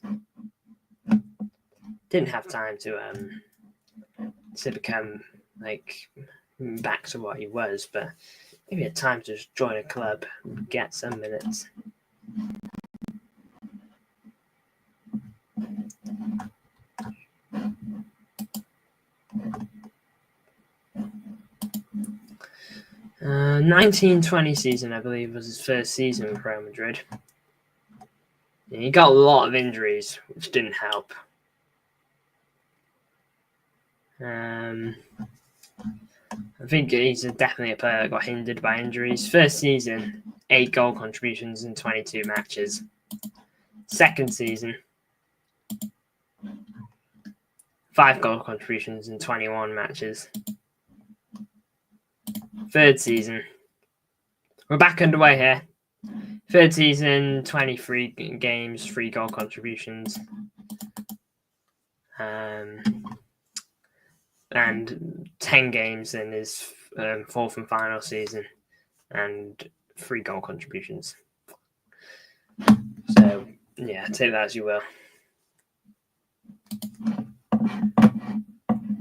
Didn't have time to become like back to what he was, but maybe had time to just join a club and get some minutes. Uh, 1920 season, I believe, was his first season with Real Madrid. And he got a lot of injuries, which didn't help. I think he's definitely a player that got hindered by injuries. First season, 8 goal contributions in 22 matches. Second season, 5 goal contributions in 21 matches. Third season, we're back underway here. Third season, 23 games, 3 goal contributions. And 10 games in his fourth and final season, and 3 goal contributions. So, yeah, take that as you will.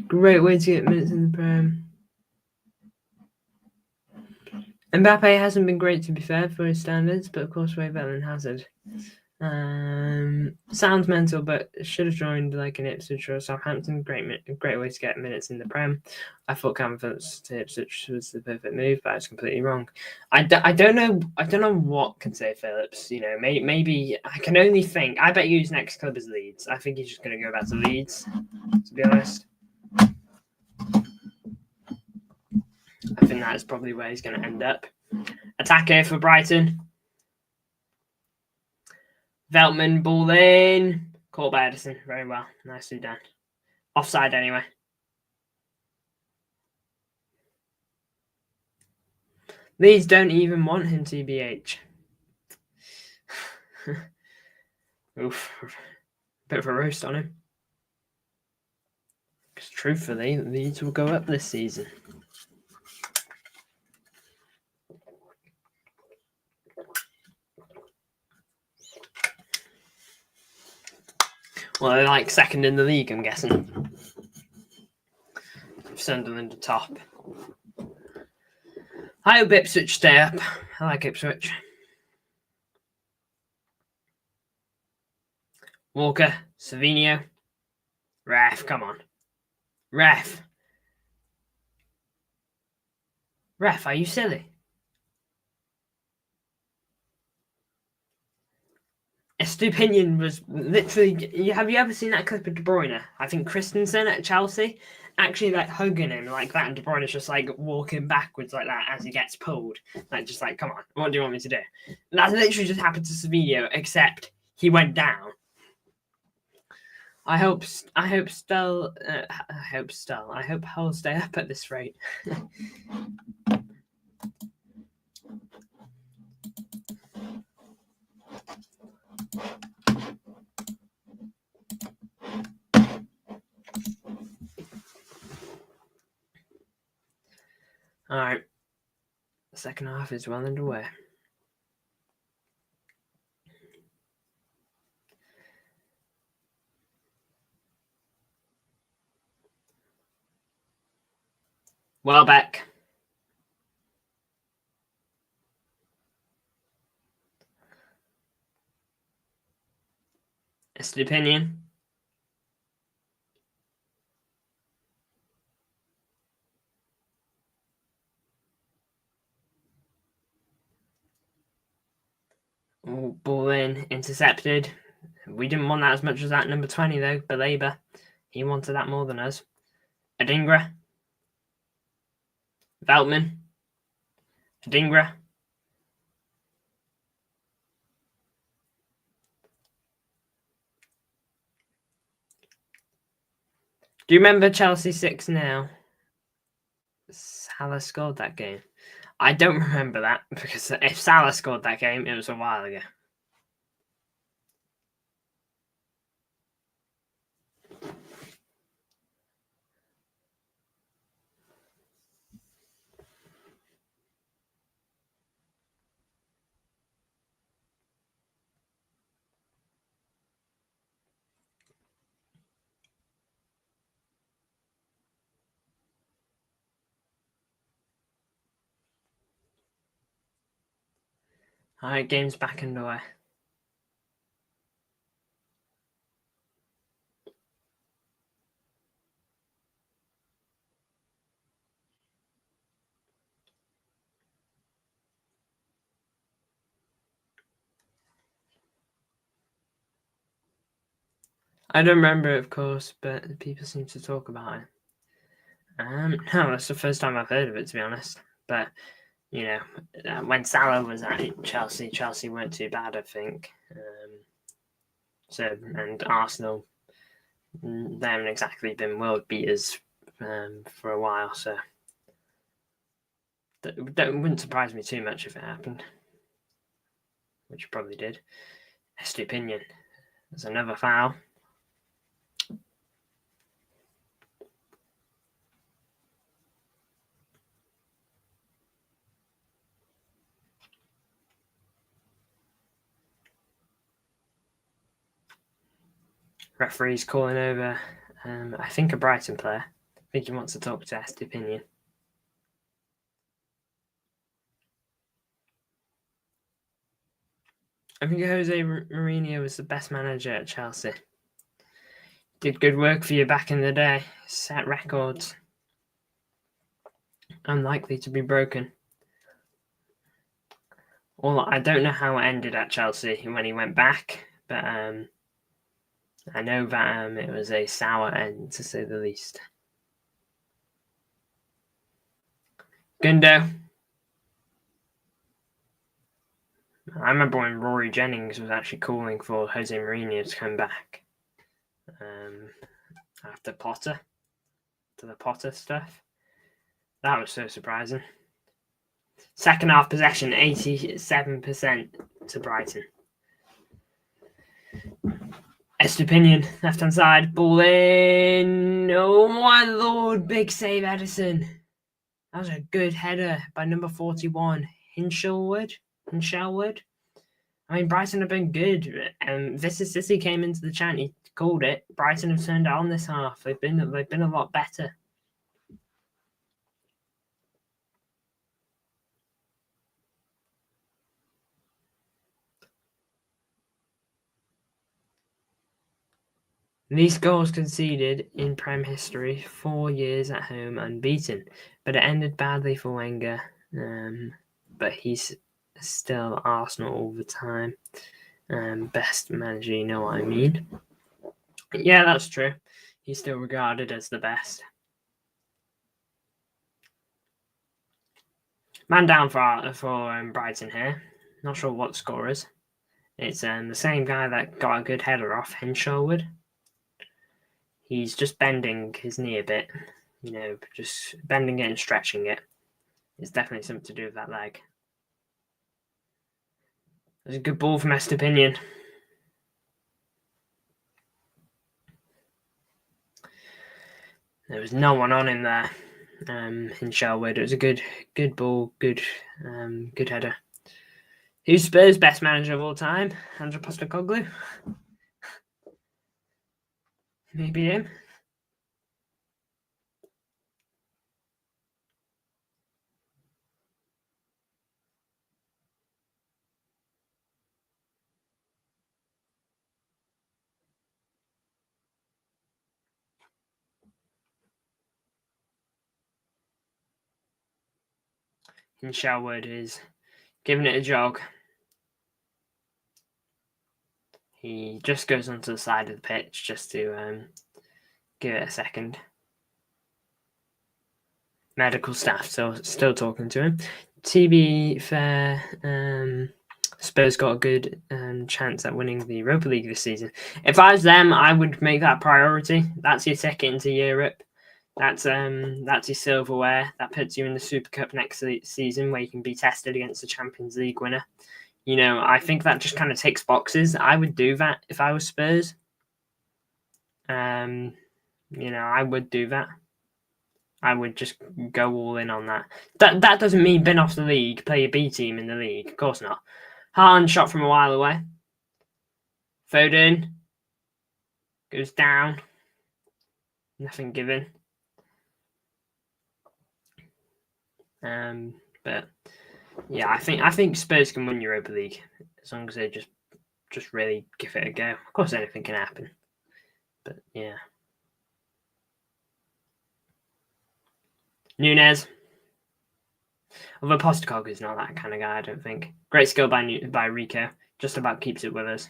Great way to get minutes in the Prem. Mbappe hasn't been great, to be fair, for his standards, but of course way better than Hazard. Sounds mental, but should have joined like an Ipswich or Southampton. Great way to get minutes in the Prem. I thought Calvin Phillips to Ipswich was the perfect move, but I was completely wrong. I don't know what can say Phillips. You know, maybe I can only think. I bet his next club is Leeds. I think he's just going to go back to Leeds, to be honest. I think that is probably where he's going to end up. Attacker for Brighton. Veltman, ball in. Caught by Edison. Very well. Nicely done. Offside anyway. Leeds don't even want him, TBH. Oof. Bit of a roast on him. Because truthfully, Leeds will go up this season. Well, they're like second in the league, I'm guessing. Sunderland are top. I hope Ipswich stay up. I like Ipswich. Walker, Savinho. Ref, come on. Ref, are you silly? Estupinian was literally. Have you ever seen that clip of De Bruyne? I think Christensen at Chelsea actually like hugging him like that, and De Bruyne's just like walking backwards like that as he gets pulled. Like just like, come on, what do you want me to do? And that literally just happened to Savinho, except he went down. I hope Hull stay up at this rate. All right. The second half is well underway. Welbeck. Estepinian. Ball in, intercepted. We didn't want that as much as that number 20, though. Belabor. He wanted that more than us. Adingra. Veltman. Adingra. Do you remember Chelsea 6 now? Salah scored that game. I don't remember that, because if Salah scored that game, it was a while ago. All right, game's back underway. I don't remember it, of course, but people seem to talk about it. No, that's the first time I've heard of it, to be honest. But, you know, when Salah was at Chelsea weren't too bad, I think. And Arsenal, they haven't exactly been world beaters for a while, so that wouldn't surprise me too much if it happened, which it probably did. Estepinian. There's another foul. Referee's calling over, I think, a Brighton player. I think he wants to talk to Estepinian. I think Jose Mourinho was the best manager at Chelsea. Did good work for you back in the day. Set records. Unlikely to be broken. Well, I don't know how it ended at Chelsea when he went back, but I know that it was a sour end, to say the least. Gundo. I remember when Rory Jennings was actually calling for Jose Mourinho to come back after Potter, to the Potter stuff. That was so surprising. Second half possession, 87% to Brighton. Estepinian, left hand side, ball in. Oh my lord, big save, Edison. That was a good header by number 41, Hinshelwood. I mean, Brighton have been good. Vista City came into the chant. He called it. Brighton have turned it on this half. They've been a lot better. Least goals conceded in Prem history, 4 years at home unbeaten. But it ended badly for Wenger. But he's still Arsenal all the time. Best manager, you know what I mean? Yeah, that's true. He's still regarded as the best. Man down for Brighton here. Not sure what the score is. It's the same guy that got a good header off, Hinshelwood. He's just bending his knee a bit, you know, just bending it and stretching it. It's definitely something to do with that leg. There's a good ball from Estepinian. There was no one on him there. In Sherwood, it was a good ball, good header. Who's Spurs' best manager of all time? Andrew Postecoglou. Maybe him. In Sherwood is giving it a jog. He just goes onto the side of the pitch just to give it a second. Medical staff still talking to him. To be fair, Spurs got a good chance at winning the Europa League this season. If I was them, I would make that a priority. That's your ticket into Europe. That's your silverware. That puts you in the Super Cup next season, where you can be tested against the Champions League winner. You know, I think that just kind of ticks boxes. I would do that if I was Spurs. You know, I would do that. I would just go all in on that. That doesn't mean bin off the league, play a B team in the league. Of course not. Haaland shot from a while away. Foden goes down. Nothing given. But yeah, I think Spurs can win Europa League as long as they just really give it a go. Of course, anything can happen. But yeah. Nunez. Although Postecoglou is not that kind of guy, I don't think. Great skill by Rico. Just about keeps it with us.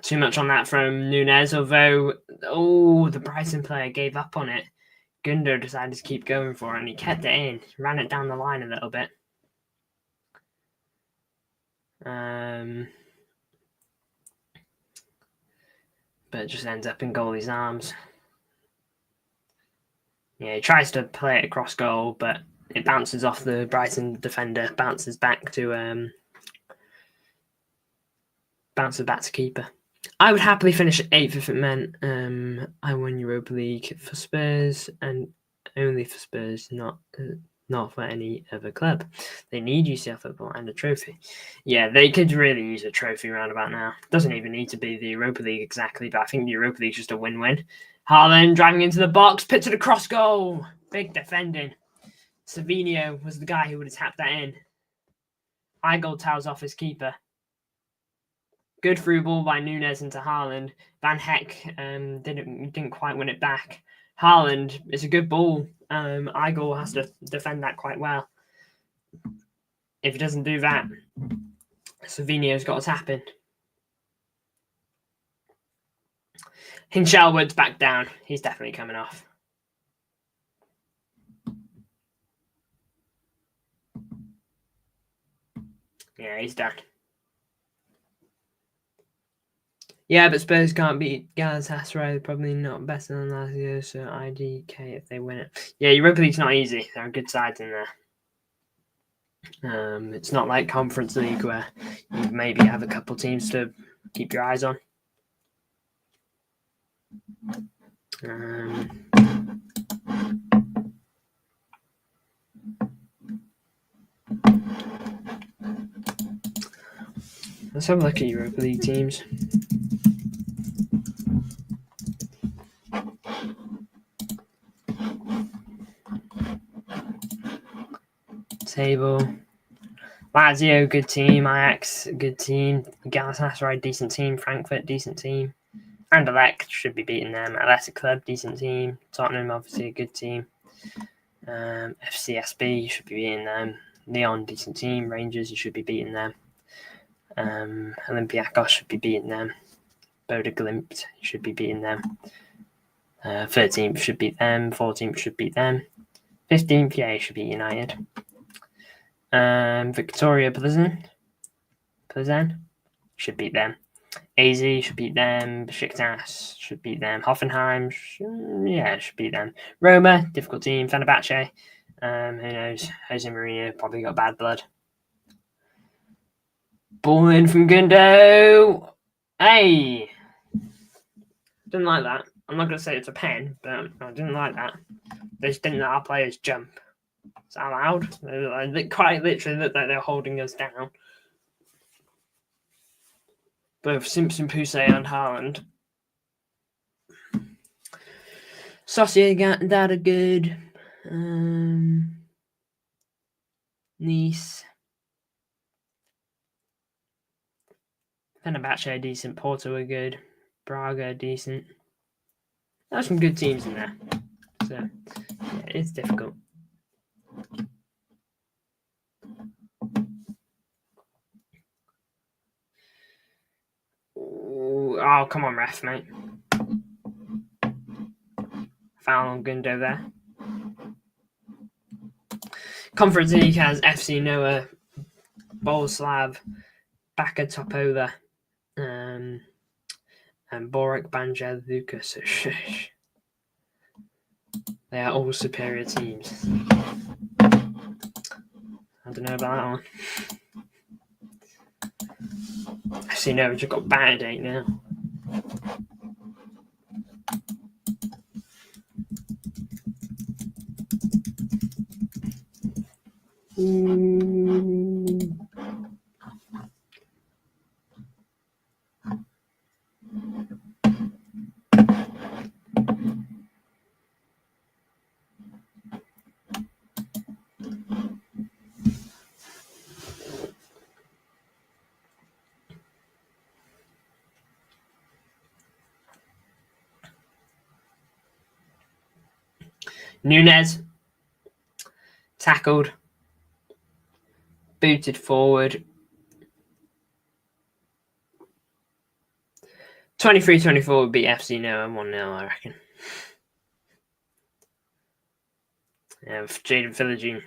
Too much on that from Nunez, although the Brighton player gave up on it. Gundo decided to keep going for it, and he kept it in. Ran it down the line a little bit. But it just ends up in goalie's arms. Yeah, he tries to play it across goal, but it bounces off the Brighton defender, bounces back to keeper. I would happily finish 8th if it meant I won Europa League for Spurs, and only for Spurs, not for any other club. They need UCL football and a trophy. Yeah, they could really use a trophy roundabout now. Doesn't even need to be the Europa League exactly, but I think the Europa League is just a win-win. Haaland driving into the box, put to the cross goal. Big defending. Savinho was the guy who would have tapped that in. Igor towels off his keeper. Good through ball by Nunez into Haaland. Van Heck didn't quite win it back. Haaland, it's a good ball. Igor has to defend that quite well. If he doesn't do that, Savinho's got a tap in. Hinchelwood's back down. He's definitely coming off. Yeah, he's done. Yeah, but Spurs can't beat Galatasaray. Probably not better than last year, so IDK if they win it. Yeah, Europa League's not easy. There are good sides in there. It's not like Conference League where you maybe have a couple teams to keep your eyes on. Let's have a look at Europa League teams. Table. Lazio, good team. Ajax, good team. Galatasaray, decent team. Frankfurt, decent team. Anderlecht should be beating them. Athletic Club, decent team. Tottenham, obviously a good team. FCSB, you should be beating them. Lyon, decent team. Rangers, you should be beating them. Olympiacos should be beating them. Bodo Glimt, you should be beating them. 13th should beat them. 14th should beat them. 15th, yeah, you should beat United. Victoria Plzen should beat them. AZ should beat them. Besiktas should beat them. Hoffenheim, should beat them. Roma, difficult team. Fenerbahce, who knows? Jose Mourinho probably got bad blood. Ball in from Gundo. Hey! Didn't like that. I'm not going to say it's a pen, but I didn't like that. They just didn't let our players jump. Is that allowed? They quite literally looked like they're holding us down. Both Simpson, Poussey and Haaland. Sociedad are good. Nice. Fenerbahce are decent. Porto are good. Braga are decent. There's some good teams in there. So, yeah, it's difficult. Ooh, oh, come on, ref, mate. Foul on Gundo there. Conference League has FC Noah, Boleslav, Baka Topova, and Borek Banja Lucas. They are all superior teams. I don't know about that one. FC Noah just got battered 8 now. Nunez tackled, booted forward. 23-24 would be FC Noah 1-0, I reckon. Yeah, with Jaden Philogene.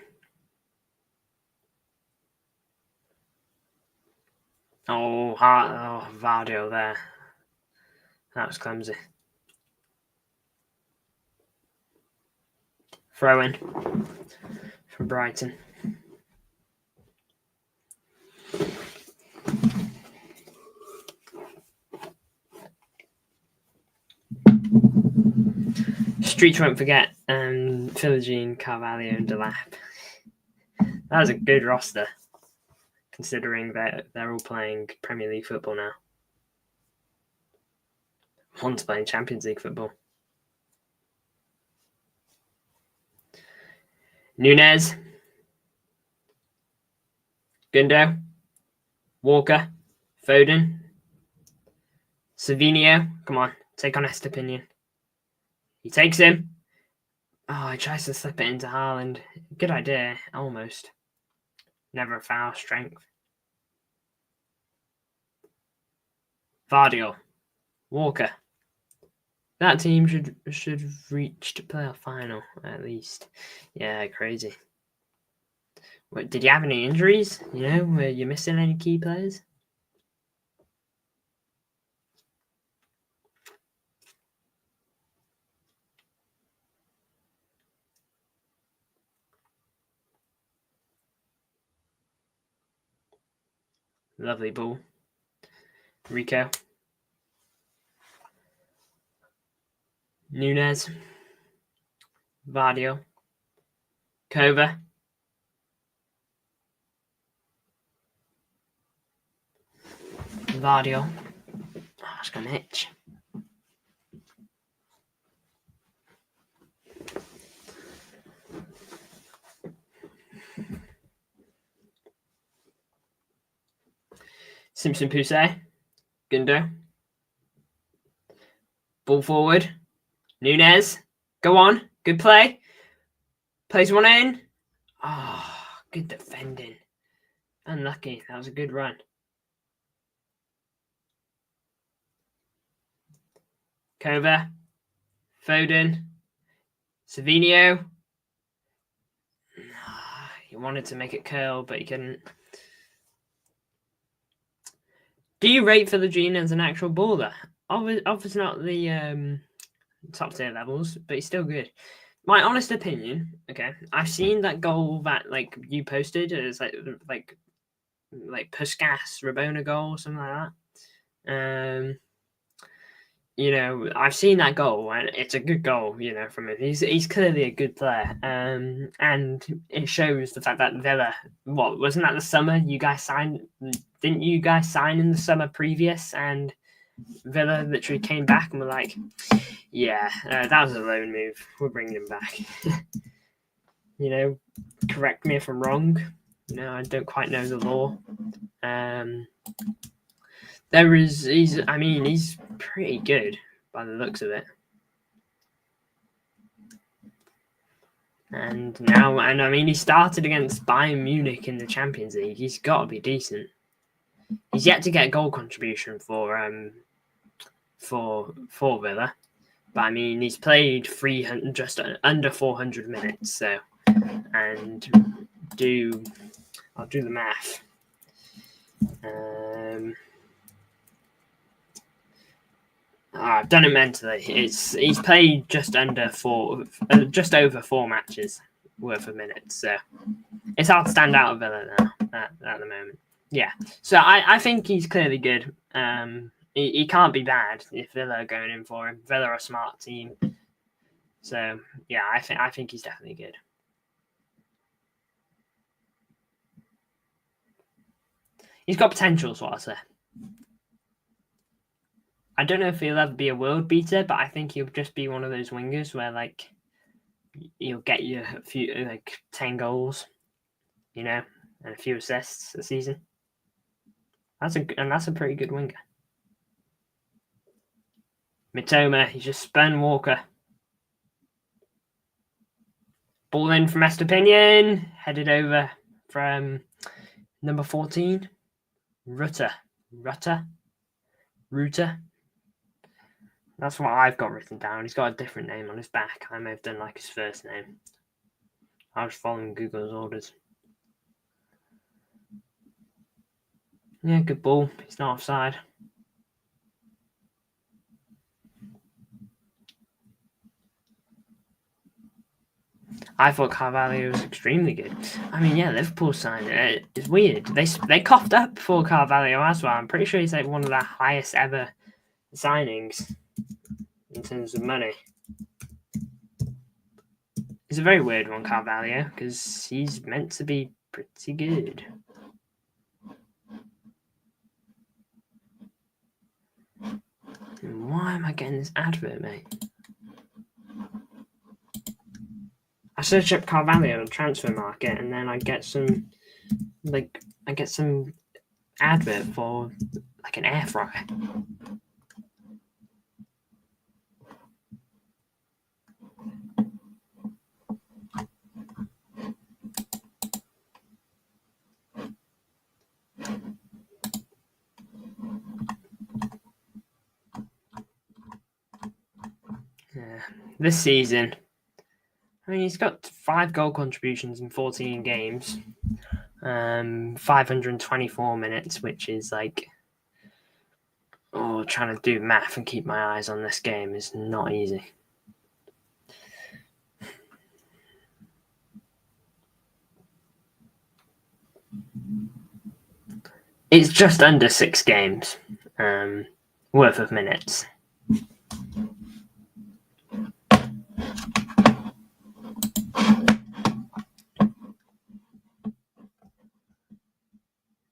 Oh, Vardio there. That was clumsy. Throw in for Brighton. Streets won't forget Philogene, Carvalho, and Delap. That was a good roster, considering that they're all playing Premier League football now. One's playing Champions League football. Nunez, Gundo, Walker, Foden, Savinio. Come on, take on Estepinian. He takes him. Oh, he tries to slip it into Haaland. Good idea, almost. Never a foul, strength. Vardio, Walker. That team should have reached playoff final, at least. Yeah, crazy. What, did you have any injuries? You know, were you missing any key players? Lovely ball. Rico. Nunez. Vardio. Kova. Vardio. Oh, it's got an itch. Simpson Poussey. Gundo. Ball forward. Nunez. Go on. Good play. Plays one in. Oh, good defending. Unlucky. That was a good run. Kova. Foden. Savinio. He wanted to make it curl, but he couldn't. Do you rate Philogene as an actual baller? Obviously not the top tier levels, but he's still good. My honest opinion, okay, I've seen that goal that like you posted as like Puskas Rabona goal or something like that. I've seen that goal, and it's a good goal, from him. He's clearly a good player. And it shows the fact that Villa, wasn't that the summer you guys signed? Didn't you guys sign in the summer previous? And Villa literally came back and were like, yeah, that was a loan move. We're bringing him back. Correct me if I'm wrong. I don't quite know the law. He's pretty good by the looks of it. And he started against Bayern Munich in the Champions League. He's got to be decent. He's yet to get a goal contribution for Villa, but he's played 300, just under 400 minutes. So, and I'll do the math. I've done it mentally. He's played just over 4 matches worth of minutes. So it's hard to stand out of Villa now at the moment. Yeah. So I think he's clearly good. He can't be bad if Villa are going in for him. Villa are a smart team. So yeah, I think he's definitely good. He's got potential, is what I say. I don't know if he'll ever be a world beater, but I think he'll just be one of those wingers where he'll get you a few 10 goals, and a few assists a season. That's a pretty good winger. Mitoma, he's just spun Walker. Ball in from Estepinian, headed over from number 14, Rutter. That's what I've got written down. He's got a different name on his back. I may have done his first name. I was following Google's orders. Yeah, good ball. He's not offside. I thought Carvalho was extremely good. Liverpool signed it. It's weird. They coughed up for Carvalho as well. I'm pretty sure he's one of the highest ever signings in terms of money. It's a very weird one, Carvalho, because he's meant to be pretty good. And why am I getting this advert, mate? I search up Carvalho on Transfer Market, and then I get some advert for an air fryer. This season, he's got 5 goal contributions in 14 games, 524 minutes, which is trying to do math and keep my eyes on this game is not easy. It's just under 6 games worth of minutes.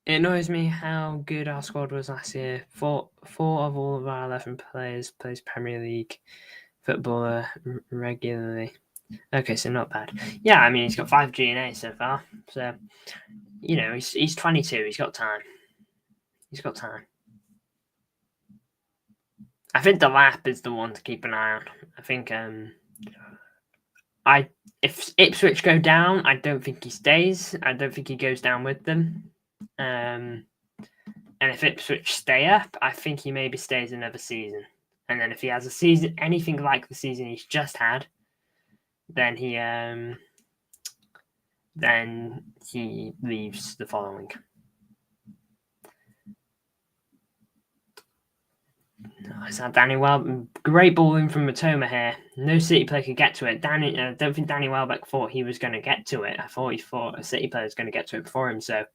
It annoys me how good our squad was last year. 4 of all of our 11 players plays Premier League football regularly. Okay, so not bad. Yeah, he's got 5 G&A so far. So, he's 22. He's got time. I think the lap is the one to keep an eye on. I think if Ipswich go down, I don't think he stays. I don't think he goes down with them. And if Ipswich stay up, I think he maybe stays another season. And then if he has a season anything like the season he's just had, then he leaves the following. Is that Danny Welbeck? Great ball in from Mitoma here. No City player could get to it. I don't think Danny Welbeck thought he was going to get to it. I thought he thought a City player was going to get to it before him, so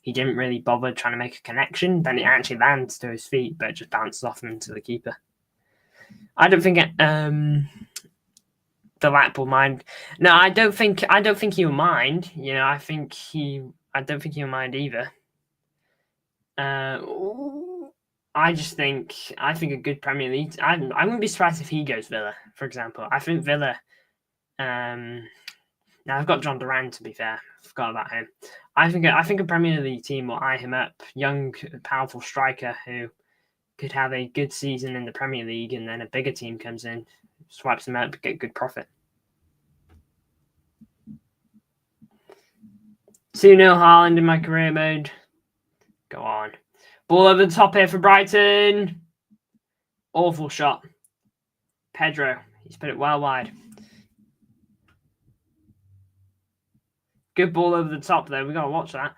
he didn't really bother trying to make a connection. Then it actually lands to his feet, but just bounces off him to the keeper. I don't think the lap will mind. No, I don't think he'll mind. You know, I don't think he'll mind either. I think a good Premier League. I wouldn't be surprised if he goes Villa, for example. I think Villa. Now I've got John Duran, to be fair. I forgot about him. I think a Premier League team will eye him up. Young, powerful striker who could have a good season in the Premier League, and then a bigger team comes in, swipes them out, get good profit. 2-0 Haaland in my career mode. Go on. Ball over the top here for Brighton. Awful shot. Pedro. He's put it well wide. Good ball over the top, though. We've got to watch that.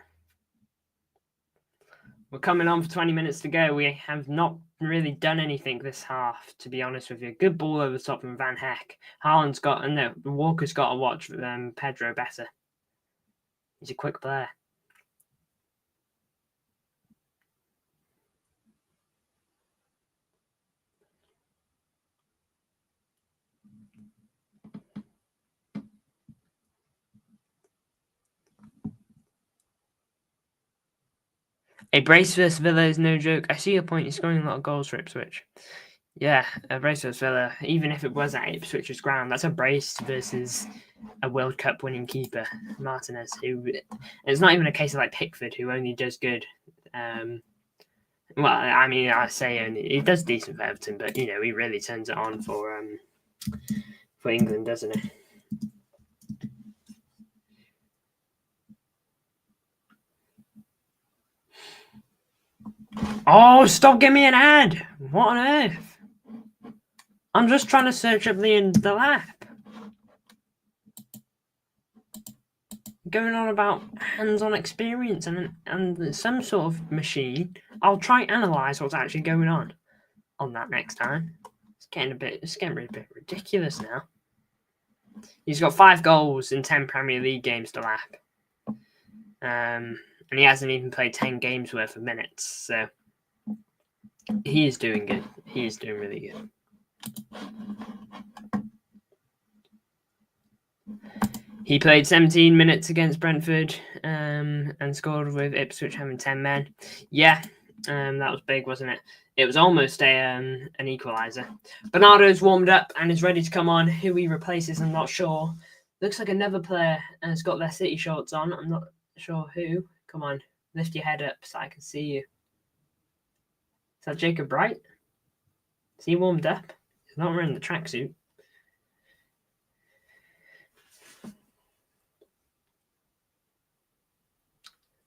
We're coming on for 20 minutes to go. We have not really done anything this half, to be honest with you. Good ball over the top from Van Heck. Walker's got to watch Pedro better. He's a quick player. A brace versus Villa is no joke. I see your point. He's scoring a lot of goals for Ipswich. Yeah, a brace versus Villa, even if it was at Ipswich's ground, that's a brace versus a World Cup winning keeper, Martinez, who it's not even a case of like Pickford, who only does good. Well, I mean, I say only, he does decent for Everton, but, you know, he really turns it on for England, doesn't he? Oh, stop giving me an ad! What on earth? I'm just trying to search up the lap. Going on about hands-on experience and some sort of machine. I'll try and analyse what's actually going on that next time. It's getting a bit ridiculous now. He's got 5 goals in 10 Premier League games to lap. And he hasn't even played 10 games worth of minutes, so he is doing good. He is doing really good. He played 17 minutes against Brentford and scored with Ipswich having 10 men. Yeah, that was big, wasn't it? It was almost an equaliser. Bernardo's warmed up and is ready to come on. Who he replaces, I'm not sure. Looks like another player has got their City shorts on. I'm not sure who. Come on, lift your head up so I can see you. Is that Jacob Bright? Is he warmed up? He's not wearing the tracksuit.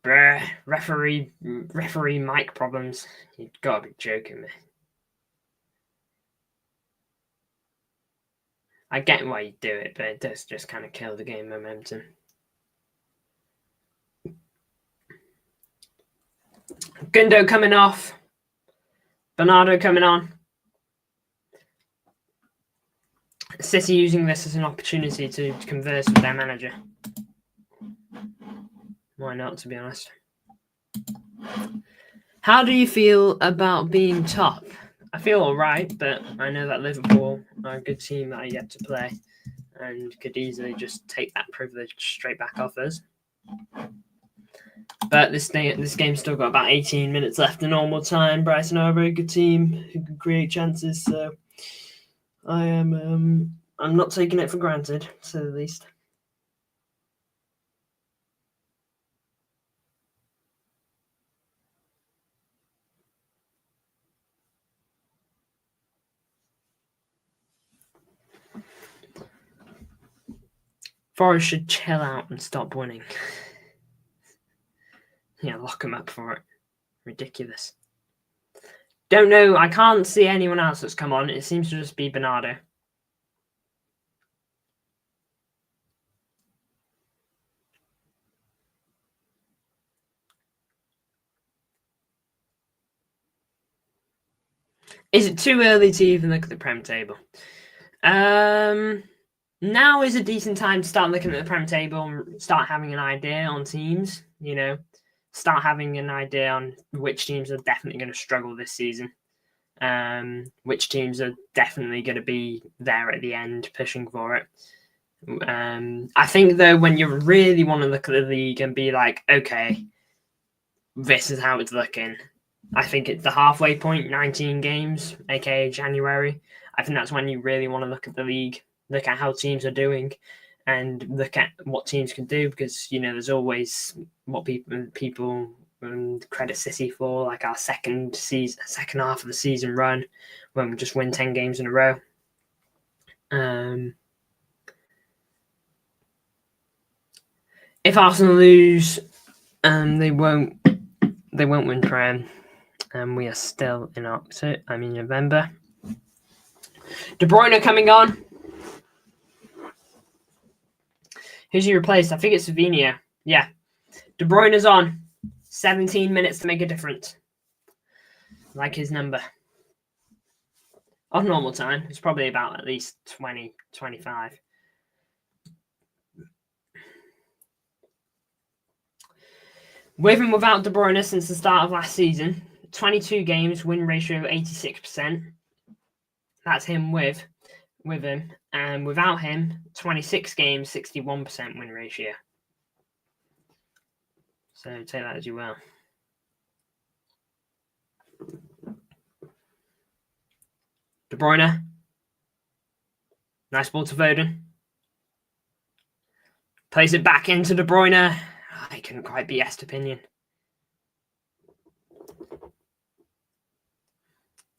Bruh, referee mic problems. You've got to be joking me. I get why you do it, but it does just kind of kill the game momentum. Gundo coming off. Bernardo coming on. City using this as an opportunity to converse with their manager. Why not, to be honest? How do you feel about being top? I feel all right, but I know that Liverpool are a good team that are yet to play and could easily just take that privilege straight back off us. But this game's still got about 18 minutes left in normal time. Brighton are a very good team who can create chances, so I'm not taking it for granted, to say the least. Forest should chill out and stop winning. Yeah, lock him up for it. Ridiculous. Don't know. I can't see anyone else that's come on. It seems to just be Bernardo. Is it too early to even look at the Prem table? Now is a decent time to start looking at the Prem table and start having an idea on teams, start having an idea on which teams are definitely going to struggle this season. which teams are definitely going to be there at the end pushing for it. I think, though, when you really want to look at the league and be like, okay, this is how it's looking, I think it's the halfway point, 19 games, aka January. I think that's when you really want to look at the league, look at how teams are doing, and look at what teams can do, because there's always what people credit City for, like our second half of the season run when we just win 10 games in a row. If Arsenal lose, they won't win Prem, and we are still in November. De Bruyne coming on. Who's he replaced? I think it's Savinho. Yeah, De Bruyne is on. 17 minutes to make a difference. Like his number. On normal time, it's probably about at least 20, 25. With and without De Bruyne since the start of last season, 22 games, win ratio 86%. That's him with him. And without him, 26 games, 61% win ratio. So take that as you will. De Bruyne. Nice ball to Foden. Plays it back into De Bruyne. I couldn't quite be Estepinian.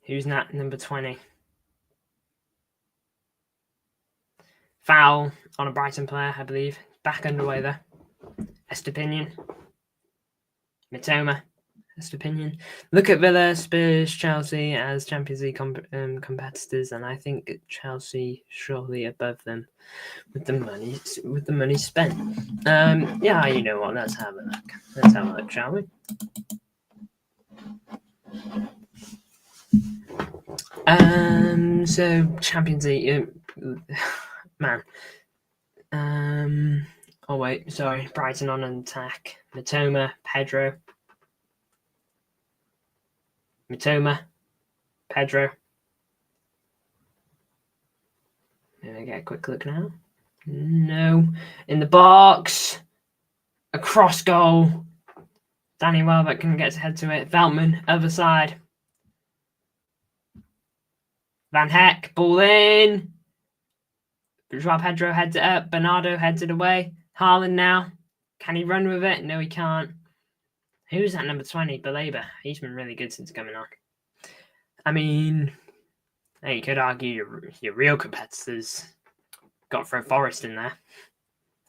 Who's that? Number 20. Foul on a Brighton player, I believe. Back underway there. Estepinian. Mitoma. Estepinian. Look at Villa, Spurs, Chelsea as Champions League competitors, and I think Chelsea surely above them with the money spent. Yeah, you know what? Let's have a look. Shall we? So Champions League, man. Oh wait, sorry. Brighton on an attack. Mitoma, Pedro. Let me get a quick look now. No. In the box. A cross goal. Danny Welbeck can get his head to it. Veltman, other side. Van Heck, ball in. Joao Pedro heads it up. Bernardo heads it away. Haaland now. Can he run with it? No, he can't. Who's that number 20? Baleba. He's been really good since coming on. I mean, you could argue your real competitors got to throw Forest in there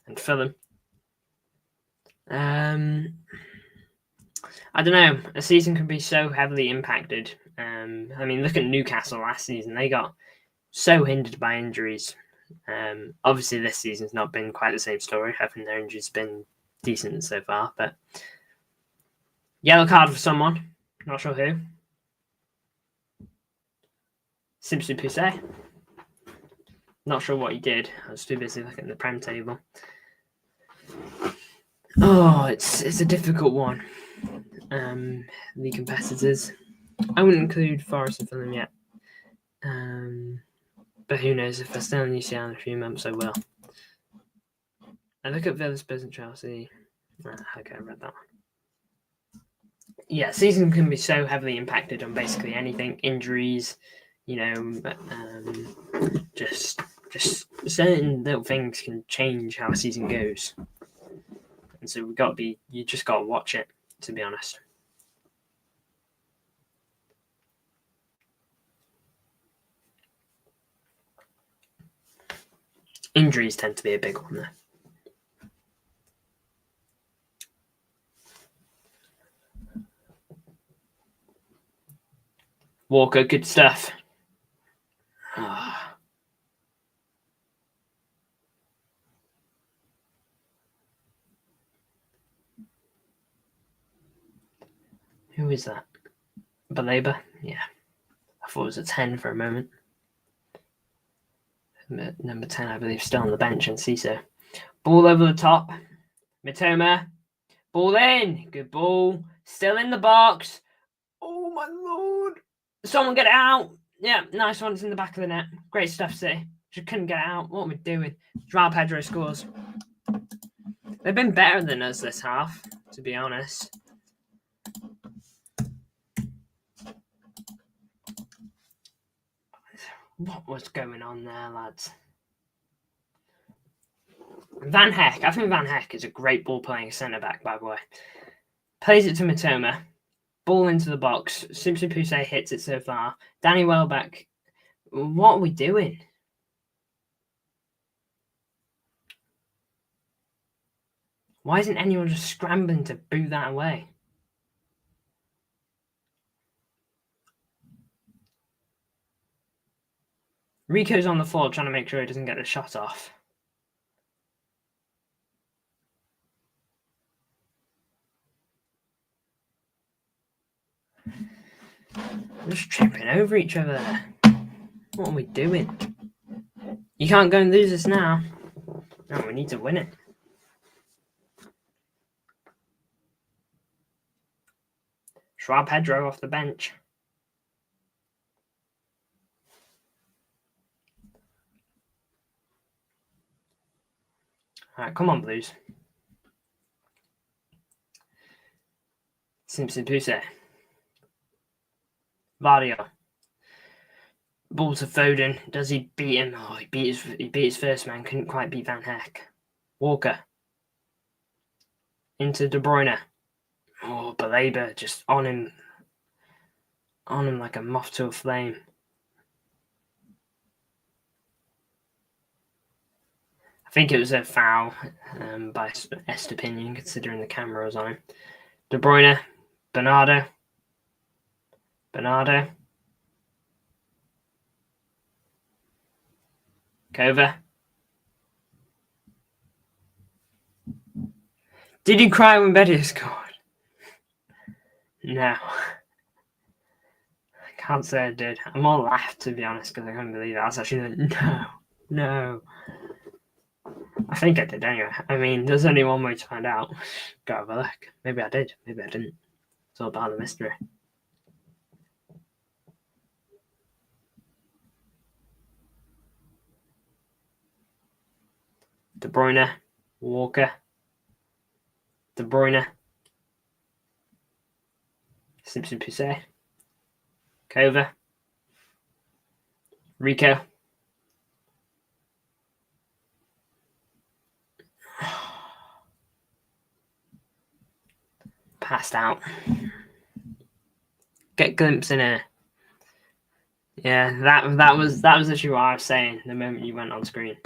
and Fulham. I don't know. A season can be so heavily impacted. I mean, look at Newcastle last season. They got so hindered by injuries. Obviously, this season's not been quite the same story. I think their injuries been decent so far, but yellow card for someone. Not sure who. Simply Poussey. Not sure what he did. I was too busy looking at the Prem table. Oh, it's a difficult one. The competitors. I wouldn't include Forest and Fulham yet. But who knows, if they're still in UCL in a few months, I will. I look at Villa, Spurs and Chelsea. Okay, I read that one. Yeah, season can be so heavily impacted on basically anything. Injuries, just certain little things can change how a season goes. And so you just got to watch it, to be honest. Injuries tend to be a big one there. Walker, good stuff. Who is that? Baleba? Yeah. I thought it was a 10 for a moment. Number 10, I believe, still on the bench, and Ciso. Ball over the top. Mitoma. Ball in. Good ball. Still in the box. Oh, my Lord. Someone get it out. Yeah, nice one. It's in the back of the net. Great stuff, City. Just couldn't get it out. What are we doing? João Pedro scores. They've been better than us this half, to be honest. What was going on there, lads? Van Heck. I think Van Heck is a great ball-playing centre-back, by the way. Plays it to Matoma. Ball into the box. Simpson Poussey hits it so far. Danny Welbeck. What are we doing? Why isn't anyone just scrambling to boot that away? Rico's on the floor trying to make sure he doesn't get a shot off. We're just tripping over each other. What are we doing? You can't go and lose this now. No, we need to win it. João Pedro off the bench. Alright, come on, Blues. Simpson Poussey. Vardio. Ball to Foden. Does he beat him? Oh, he beat his first man. Couldn't quite beat Van Heck. Walker. Into De Bruyne. Oh, Baleba just on him like a moth to a flame. I think it was a foul by Estepinian, considering the camera was on him. De Bruyne, Bernardo. Kova. Did you cry when Betty scored? No. I can't say I did. I more laughed, to be honest, because I couldn't believe it. I was actually like, no. I think I did anyway. I mean, there's only one way to find out. Go have a look. Maybe I did. Maybe I didn't. It's all about the mystery. De Bruyne. Walker. De Bruyne. Simpson Poussey. Kova. Rico. Passed out. Get glimpse in here. Yeah, that was actually what I was saying the moment you went on screen.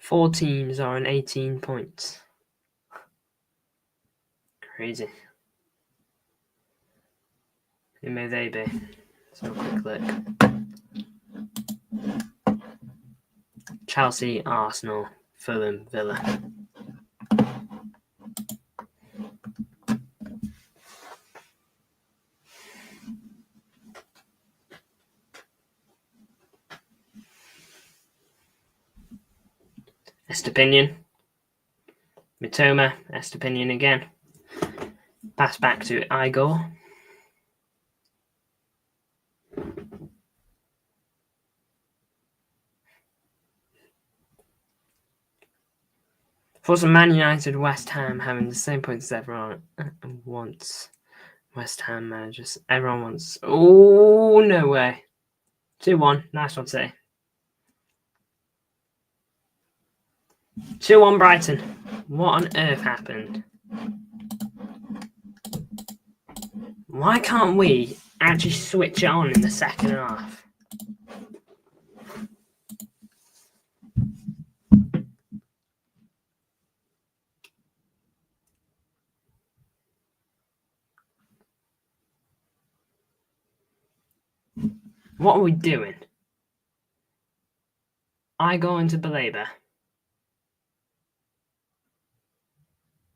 Four teams are on 18 points. Crazy. Who may they be? Let's have a quick look. Chelsea, Arsenal, Fulham, Villa. Estepinian. Mitoma. Estepinian again. Pass back to Igor. For some Man United, West Ham having the same points as everyone wants. West Ham managers. Everyone wants. Oh, no way. 2-1. Nice one, City. 2-1 Brighton. What on earth happened? Why can't we actually switch it on in the second half? What are we doing? I go into belabor.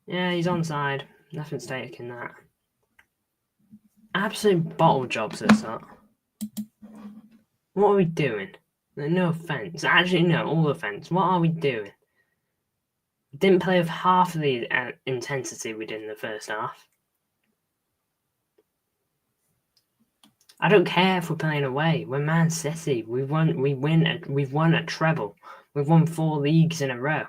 Yeah, he's onside. Nothing's taking that. Absolute bottle jobs this up. What are we doing? No offense. Actually, no, all offense. What are we doing? We didn't play with half of the intensity we did in the first half. I don't care if we're playing away. We're Man City. We've won a treble. We've won 4 leagues in a row.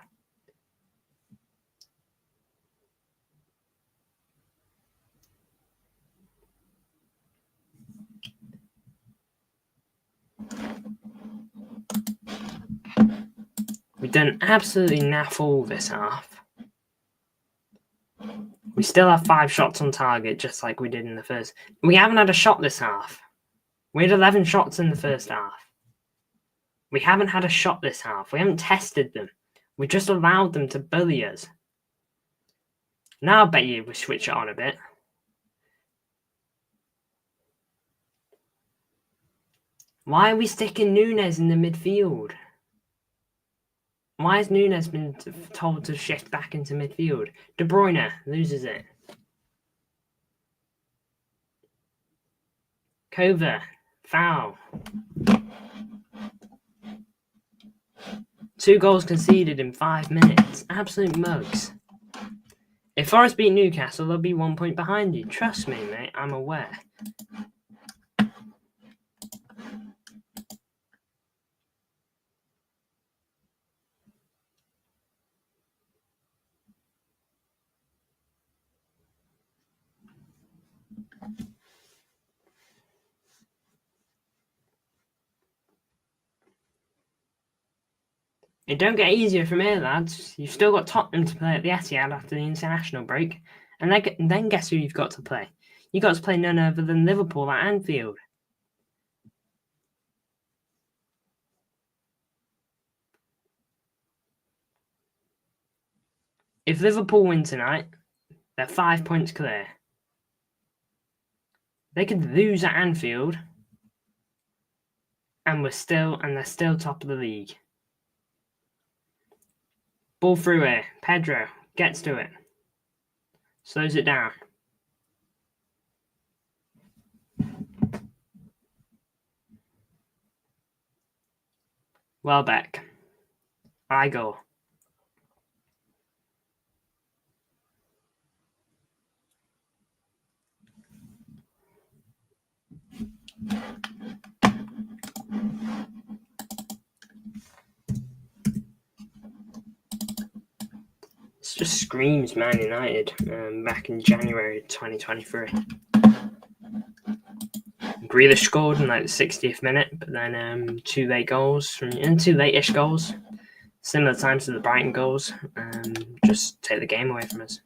We've done absolutely naff all this half. We still have 5 shots on target, just like we did in the first. We haven't had a shot this half. We had 11 shots in the first half. We haven't had a shot this half. We haven't tested them. We just allowed them to bully us. Now I bet you we switch it on a bit. Why are we sticking Nunes in the midfield? Why has Nunes been told to shift back into midfield? De Bruyne loses it. Kova, foul. 2 goals conceded in 5 minutes. Absolute mugs. If Forest beat Newcastle, they'll be 1 point behind you. Trust me, mate, I'm aware. It don't get easier from here, lads. You've still got Tottenham to play at the Etihad after the international break. And then guess who you've got to play? You've got to play none other than Liverpool at Anfield. If Liverpool win tonight, they're 5 points clear. They could lose at Anfield, and they're still top of the league. Ball through here. Pedro gets to it. Slows it down. Welbeck. I go. This just screams Man United back in January 2023. Grealish scored in like the 60th minute, but then 2 late-ish goals, similar times to the Brighton goals, just take the game away from us.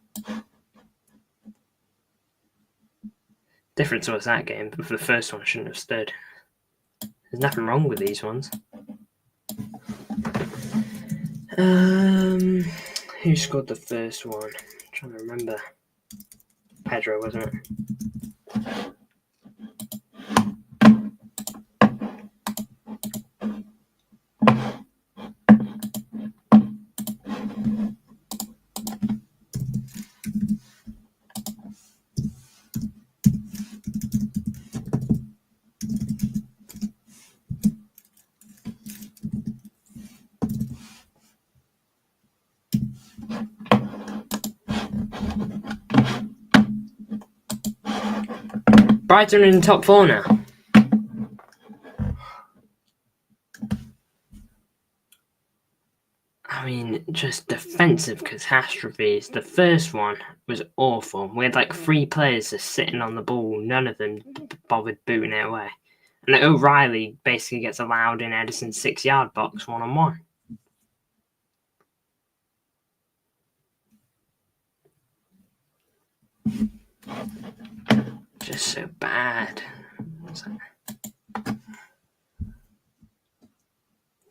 Difference was that game, but for the first one, I shouldn't have stood. There's nothing wrong with these ones. Who scored the first one? I'm trying to remember. Pedro, wasn't it? Brighton in top 4 now. I mean, just defensive catastrophes. The first one was awful. We had like 3 players just sitting on the ball. None of them bothered booting it away. And O'Reilly basically gets allowed in Ederson's 6-yard box 1-on-1. Just so bad.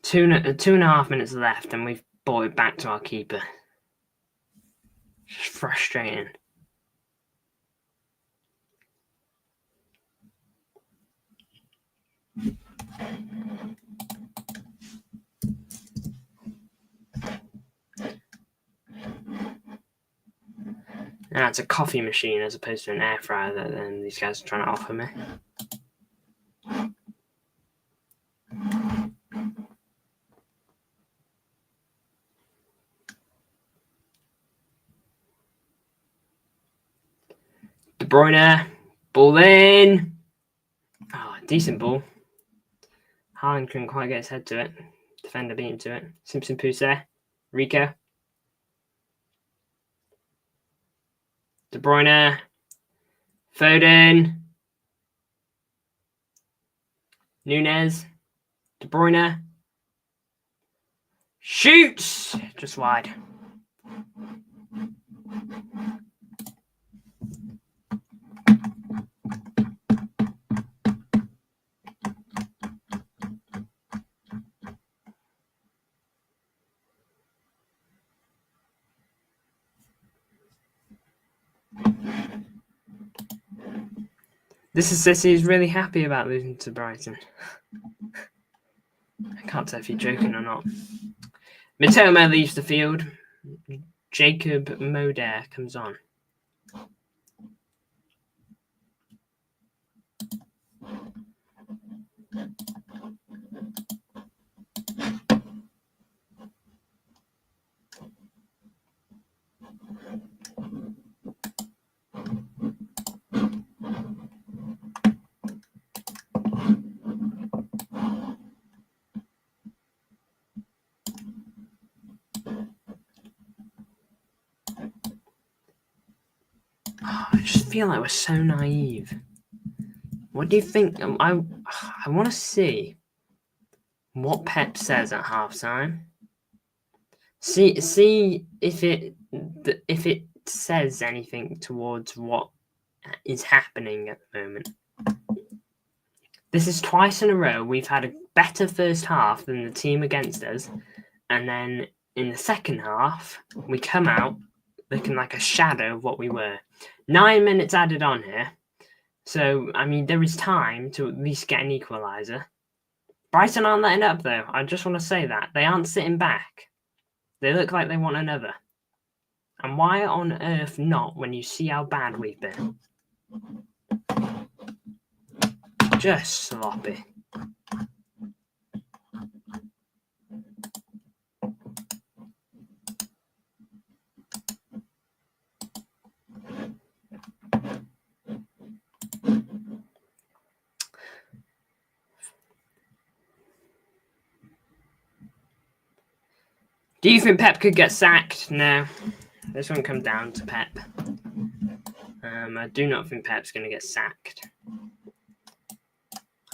Two and a half minutes left, and we've brought it back to our keeper. Just frustrating. Now it's a coffee machine as opposed to an air fryer that then these guys are trying to offer me. De Bruyne, ball in. Oh, decent ball. Haaland couldn't quite get his head to it. Defender beat him to it. Simpson Poussey, Rico. De Bruyne, Foden, Nunes, De Bruyne, shoots, just wide. This is City is really happy about losing to Brighton. I can't tell if he's joking or not. Mitoma leaves the field. Jacob Moody comes on. I just feel like we're so naive. What do you think? I want to see what Pep says at halftime. See if it says anything towards what is happening at the moment. This is twice in a row we've had a better first half than the team against us, and then in the second half we come out looking like a shadow of what we were. 9 minutes added on here, so I mean there is time to at least get an equaliser. Brighton aren't letting up though. I just want to say that they aren't sitting back. They look like they want another. And why on earth not when you see how bad we've been? Just sloppy. Do you think Pep could get sacked? No. This won't come down to Pep. I do not think Pep's going to get sacked.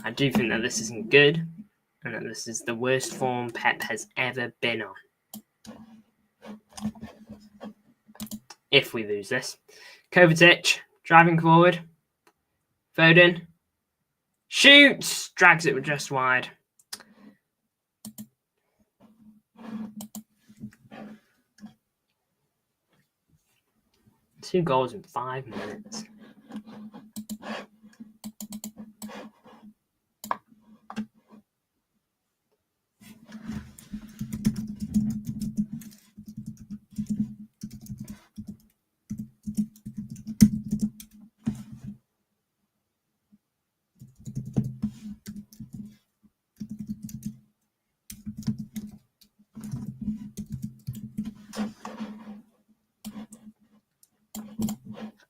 I do think that this isn't good, and that this is the worst form Pep has ever been on. If we lose this. Kovacic, driving forward. Foden. Shoots! Drags it just wide. Two goals in 5 minutes.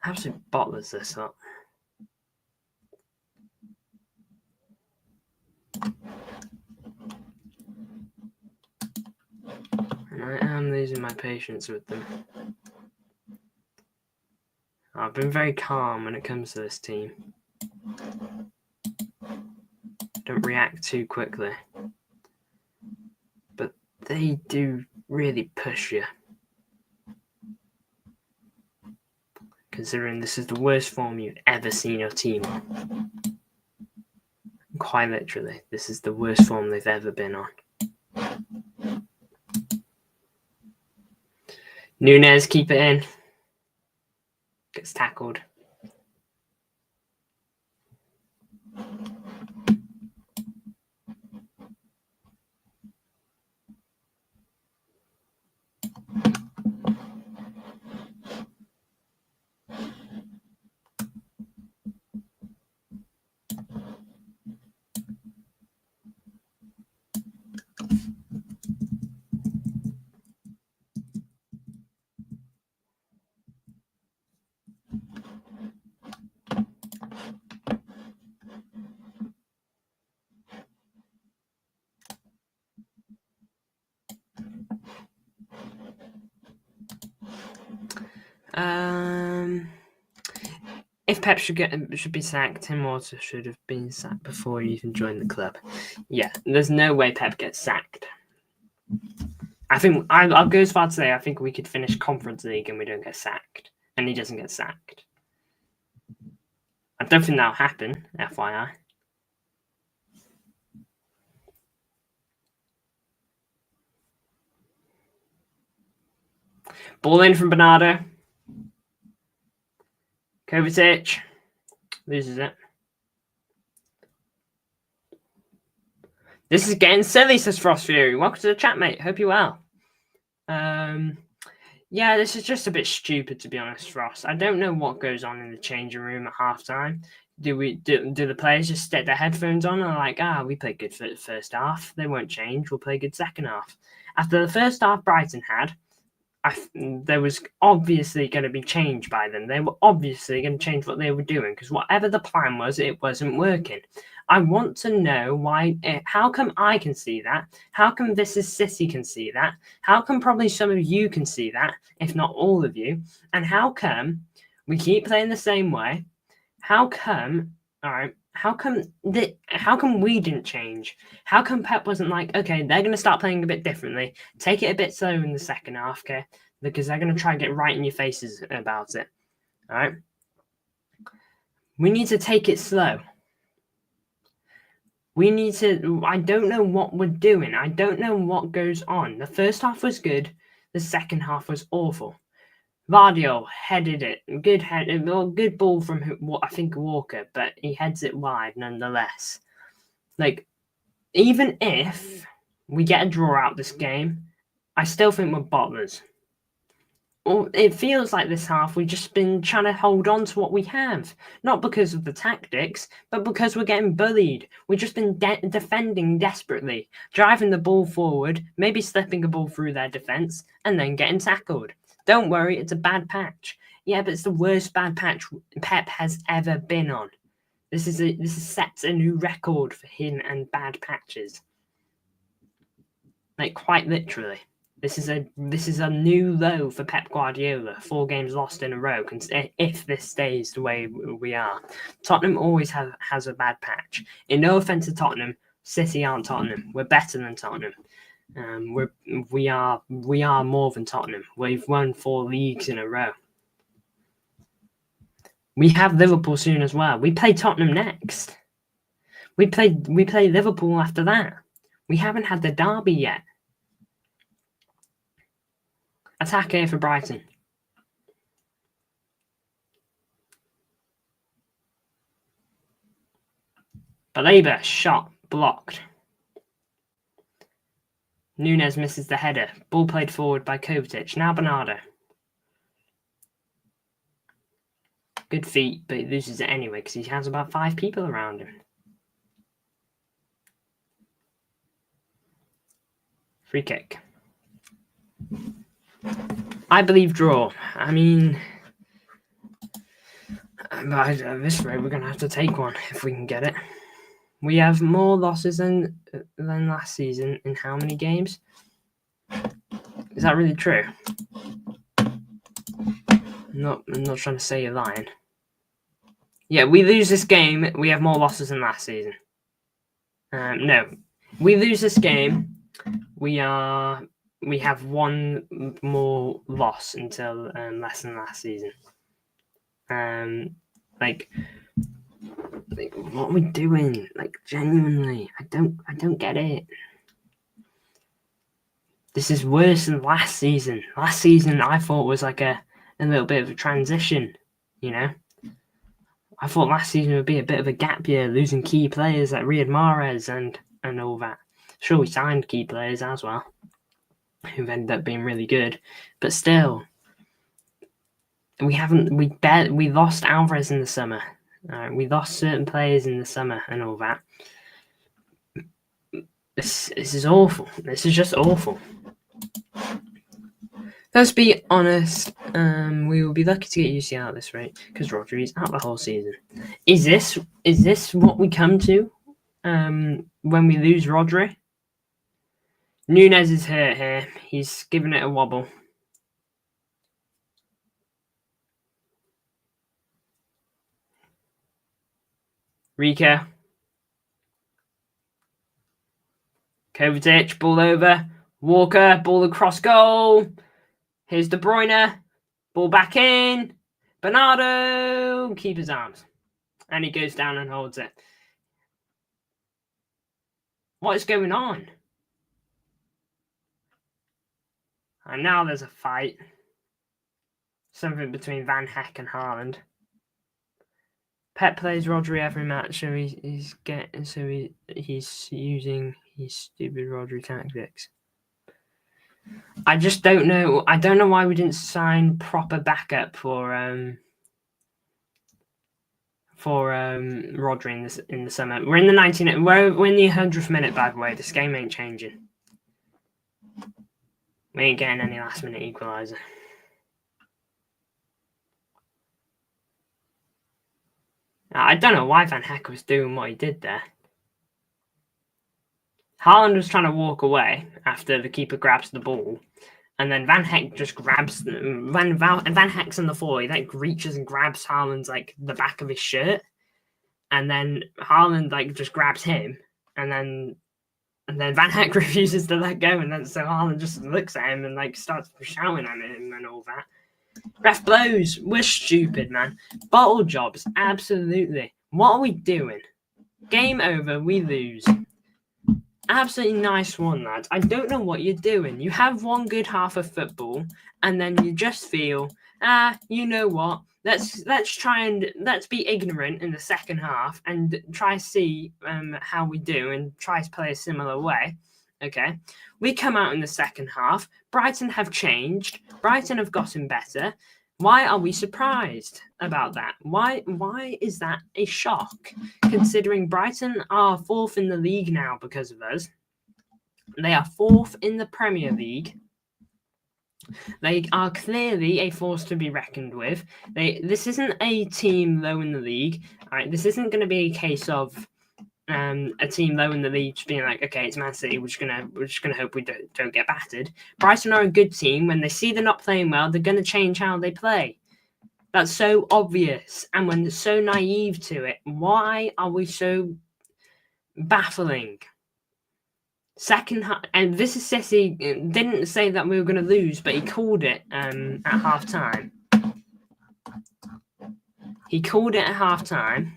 Absolute bottlers this up. And I am losing my patience with them. I've been very calm when it comes to this team. Don't react too quickly. But they do really push you. Considering this is the worst form you've ever seen your team on. Quite literally, this is the worst form they've ever been on. Nunes, keep it in. Gets tackled. If Pep should be sacked, Tim Walter should have been sacked before he even joined the club. Yeah, there's no way Pep gets sacked. I think I'll go as far to say I think we could finish Conference League and we don't get sacked, and he doesn't get sacked. I don't think that'll happen, FYI. Ball in from Bernardo. Kovacic loses it. This is getting silly, says Frost Fury. Welcome to the chat, mate. Hope you're well. Yeah, this is just a bit stupid, to be honest, Frost. I don't know what goes on in the changing room at halftime. Do the players just stick their headphones on and are like, we played good for the first half. They won't change. We'll play good second half. After the first half Brighton had, there was obviously going to be change by them. They were obviously going to change what they were doing because whatever the plan was, it wasn't working. I want to know why. How come I can see that? How come This Is City can see that? How come probably some of you can see that, if not all of you? And how come we keep playing the same way? How come? All right. How come we didn't change? How come Pep wasn't like, okay, they're going to start playing a bit differently. Take it a bit slow in the second half, okay? Because they're going to try and get right in your faces about it. All right? We need to take it slow. We need to... I don't know what we're doing. I don't know what goes on. The first half was good. The second half was awful. Vardio headed it. Good ball from, I think, Walker, but he heads it wide nonetheless. Like, even if we get a draw out this game, I still think we're bottlers. Or it feels like this half we've just been trying to hold on to what we have. Not because of the tactics, but because we're getting bullied. We've just been defending desperately, driving the ball forward, maybe slipping a ball through their defence, and then getting tackled. Don't worry, it's a bad patch. Yeah, but it's the worst bad patch Pep has ever been on. This sets a new record for him and bad patches. Like, quite literally. This is a new low for Pep Guardiola. 4 games lost in a row. If this stays the way we are, Tottenham always has a bad patch. In no offense to Tottenham, City aren't Tottenham. We're better than Tottenham. We are more than Tottenham. We've won 4 leagues in a row. We have Liverpool soon as well. We play Tottenham next. We play Liverpool after that. We haven't had the derby yet. Attack here for Brighton. Baleba, shot, blocked. Nunes misses the header. Ball played forward by Kovacic. Now Bernardo. Good feet, but he loses it anyway because he has about 5 people around him. Free kick. I believe draw. I mean, at this rate, we're going to have to take one if we can get it. We have more losses than last season in how many games? Is that really true? I'm not trying to say you're lying. Yeah, we lose this game, we have more losses than last season. No, we lose this game, we have 1 more loss until less than last season. Like, what are we doing? Like, genuinely, I don't get it. This is worse than last season. Last season, I thought was like a little bit of a transition, you know? I thought last season would be a bit of a gap year, losing key players like Riyad Mahrez and all that. Sure, we signed key players as well, who've ended up being really good, but still, we lost Alvarez in the summer. We lost certain players in the summer and all that. This is awful. This is just awful. Let's be honest. We will be lucky to get UCL at this rate because Rodri is out the whole season. Is this what we come to when we lose Rodri? Nunes is hurt here. He's giving it a wobble. Rico. Kovacic, ball over. Walker, ball across goal. Here's De Bruyne. Ball back in. Bernardo. Keeper's arms. And he goes down and holds it. What is going on? And now there's a fight. Something between Van Heck and Haaland. Pep plays Rodri every match, so he's using his stupid Rodri tactics. I just don't know. I don't know why we didn't sign proper backup for Rodri in the summer. We're in the 19th. We're in the 100th minute, by the way. This game ain't changing. We ain't getting any last minute equaliser. I don't know why Van Heck was doing what he did there. Haaland was trying to walk away after the keeper grabs the ball, and then Van Heck just grabs Van Heck's in the floor. He like reaches and grabs Haaland's like the back of his shirt, and then Haaland like just grabs him, and then Van Heck refuses to let go, and then so Haaland just looks at him and like starts shouting at him and all that. Ref blows. We're stupid, man. Bottle jobs, absolutely. What are we doing? Game over. We lose. Absolutely nice one, lads. I don't know what you're doing. You have one good half of football, and then you just feel, you know what? Let's be ignorant in the second half and try to see how we do and try to play a similar way. Okay, we come out in the second half. Brighton have changed. Brighton have gotten better. Why are we surprised about that? Why is that a shock? Considering Brighton are 4th in the league now because of us. They are 4th in the Premier League. They are clearly a force to be reckoned with. This isn't a team low in the league. All right, this isn't going to be a case of a team low in the league just being like, okay, it's Man City. We're just gonna hope we don't get battered. Brighton are a good team. When they see they're not playing well, they're gonna change how they play. That's so obvious, and when they're so naive to it, why are we so baffling? Second half, and this is City didn't say that we were gonna lose, but he called it at half time. He called it at half time.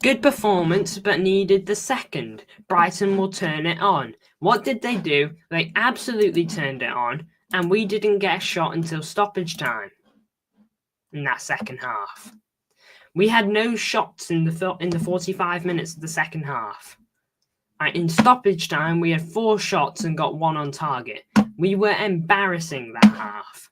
Good performance, but needed the second. Brighton will turn it on. What did they do? They absolutely turned it on, and we didn't get a shot until stoppage time in that second half. We had no shots in the 45 minutes of the second half. In stoppage time, we had 4 shots and got 1 on target. We were embarrassing that half.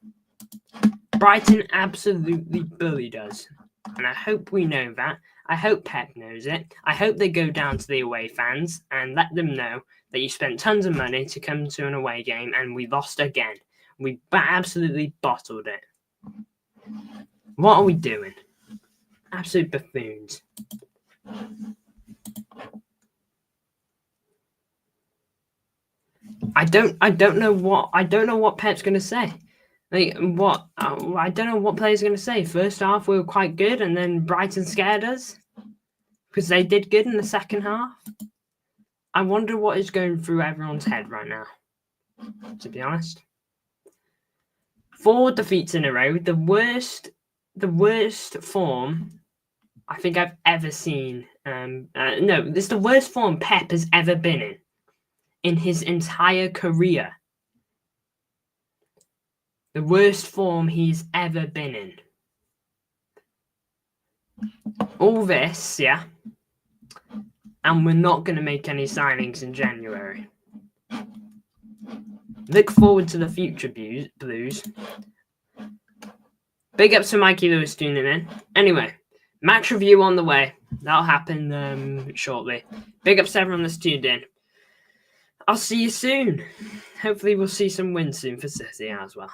Brighton absolutely bullied us, and I hope we know that. I hope Pep knows it. I hope they go down to the away fans and let them know that you spent tons of money to come to an away game and we lost again. We absolutely bottled it. What are we doing? Absolute buffoons. I don't know what Pep's going to say. Like what? I don't know what players are going to say. First half we were quite good, and then Brighton scared us because they did good in the second half. I wonder what is going through everyone's head right now. To be honest, 4 defeats in a row, the worst form I think I've ever seen. No, this is the worst form Pep has ever been in his entire career. The worst form he's ever been in. All this, yeah. And we're not going to make any signings in January. Look forward to the future, Blues. Big ups to Mikey Lewis tuning in. Anyway, match review on the way. That'll happen shortly. Big ups to everyone that's tuned in. I'll see you soon. Hopefully we'll see some wins soon for City as well.